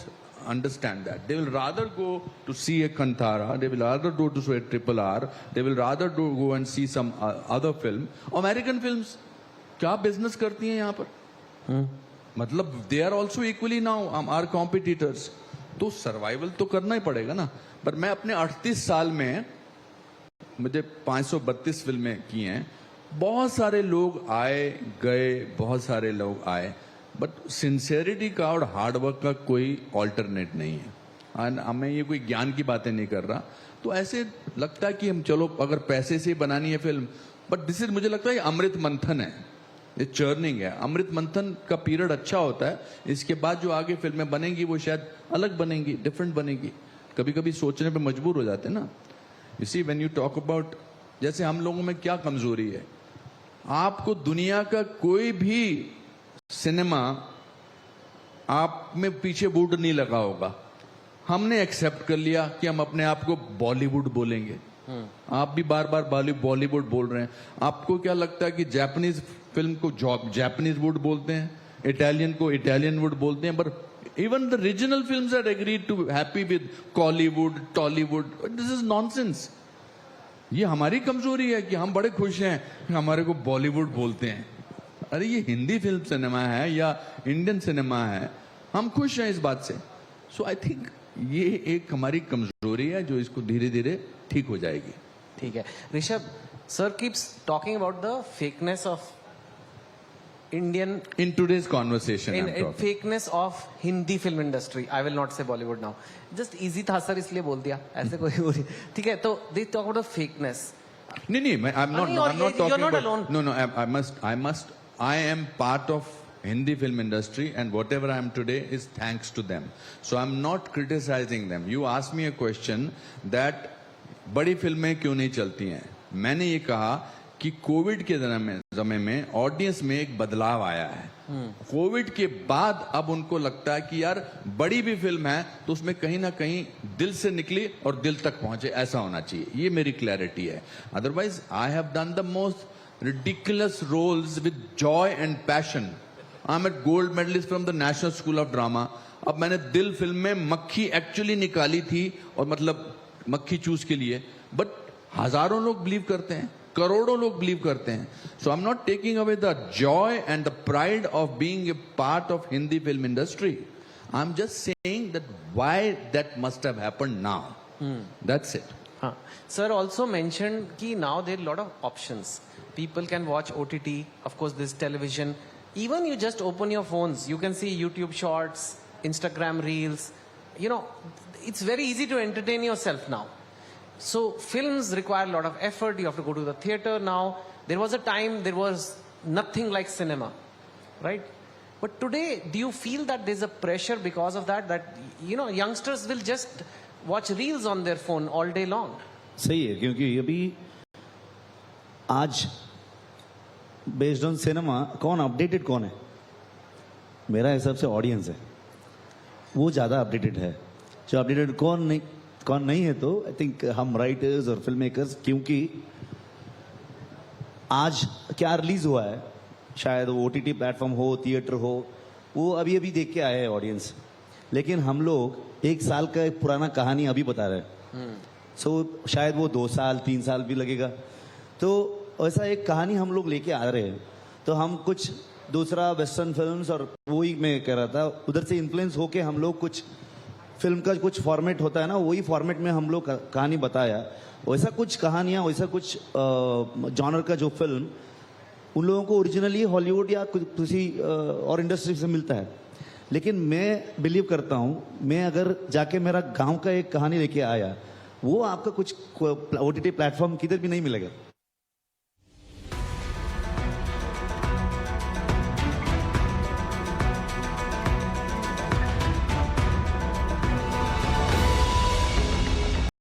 understand that. They will rather go to see a Kantara, they will rather go to see a RRR, they will rather go and see some other film. American films क्या business करती हैं यहाँ पर? मतलब they are also equally now our competitors. तो survival तो करना ही पड़ेगा ना। पर मैं अपने 38 साल में मुझे 532 फिल्में की हैं। बहुत सारे लोग आए गए, बहुत सारे लोग आए, बट सिंसेरिटी का और हार्डवर्क का कोई ऑल्टरनेट नहीं है। मैं ये कोई ज्ञान की बातें नहीं कर रहा। तो ऐसे लगता है कि हम चलो अगर पैसे से बनानी है फिल्म, बट दिस इज, मुझे लगता है अमृत मंथन है, ये चर्निंग है। अमृत मंथन का पीरियड अच्छा होता है, इसके बाद जो आगे फिल्में बनेंगी वो शायद अलग बनेंगी, डिफरेंट बनेगी। कभी कभी सोचने पे मजबूर हो जाते हैं ना। You see when you talk about, जैसे हम लोगों में क्या कमजोरी है, आपको दुनिया का कोई भी सिनेमा आप में पीछे बूट नहीं लगा होगा। हमने एक्सेप्ट कर लिया कि हम अपने आप को बॉलीवुड बोलेंगे। आप भी बार बार बॉलीवुड बोल रहे हैं। आपको क्या लगता है कि जापानीज फिल्म को जापानीज वुड बोलते हैं, इटालियन को इटालियन वुड बोलते हैं, but even the regional films are agreed to happy with Kollywood, Tollywood. This is nonsense. ये हमारी कमजोरी है कि हम बड़े खुश हैं कि हमारे को बॉलीवुड बोलते हैं। अरे ये हिंदी फिल्म सिनेमा है या इंडियन सिनेमा है, हम खुश हैं इस बात से। सो आई थिंक ये एक हमारी कमजोरी है जो इसको धीरे धीरे ठीक हो जाएगी। ठीक है Rishabh, sir keeps talking about the fakeness of Indian in today's conversation, in fakeness of Hindi film industry. I will not से बॉलीवुड नाउ, जस्ट इजी था सर इसलिए बोल दिया, ऐसे कोई ठीक है। तो they talk about the fakeness. नहीं, I'm not talking about, no, I am part of Hindi film industry, and whatever I am today is thanks to them. So I'm not criticizing them. You asked me a question that बड़ी फिल्में क्यों नहीं चलती हैं। मैंने ये कहा कि कोविड के समय में ऑडियंस में एक बदलाव आया है। कोविड के बाद अब उनको लगता है कि यार बड़ी भी फिल्म है तो उसमें कहीं ना कहीं दिल से निकली और दिल तक पहुंचे, ऐसा होना चाहिए। ये मेरी क्लैरिटी है। Otherwise I have done the most ridiculous roles with joy and passion. I'm a gold medalist from the National School of Drama. अब मैंने दिल फिल्म में मक्खी एक्चुअली निकाली थी और मतलब मक्खी चूस के लिए, बट हजारों लोग बिलीव करते हैं, करोड़ों लोग बिलीव करते हैं. So I am not taking away the joy and the pride of being a part of Hindi film industry. I am just saying that why that must have happened now. That's it. Sir also mentioned कि now there are a lot of options. People can watch OTT, of course this television. Even you just open your phones, you can see YouTube Shorts, Instagram Reels. You know, it's very easy to entertain yourself now. So films require a lot of effort. You have to go to the theater now. There was a time there was nothing like cinema, right? But today, do you feel that there's a pressure because of that? That, you know, youngsters will just watch reels on their phone all day long. सही है, क्योंकि अभी आज based on cinema कौन updated कौन है? मेरा हिसाब से ऑडियंस है, वो ज़्यादा अपडेटेड है. जो अपडेटेड कौन नहीं है, तो आई थिंक हम राइटर्स और फिल्म मेकर्स, क्योंकि आज क्या रिलीज हुआ है, शायद वो OTT प्लेटफॉर्म हो, थिएटर हो, वो अभी अभी देख के आए हैं ऑडियंस. लेकिन हम लोग 1 साल का एक पुराना कहानी अभी बता रहे हैं. सो शायद वो 2 साल 3 साल भी लगेगा. तो ऐसा एक कहानी हम लोग लेके आ रहे हैं. तो हम कुछ दूसरा वेस्टर्न फिल्म्स, और वही मैं कह रहा था, उधर से इन्फ्लुएंस होके हम लोग कुछ फिल्म का कुछ फॉर्मेट होता है ना, वही फॉर्मेट में हम लोग कहानी बताया. वैसा कुछ कहानियाँ, वैसा कुछ जॉनर का जो फिल्म उन लोगों को ओरिजिनली हॉलीवुड या किसी और इंडस्ट्री से मिलता है. लेकिन मैं बिलीव करता हूँ, मैं अगर जाके मेरा गांव का एक कहानी लेके आया, वो आपका कुछ OTT प्लेटफॉर्म किधर भी नहीं मिलेगा.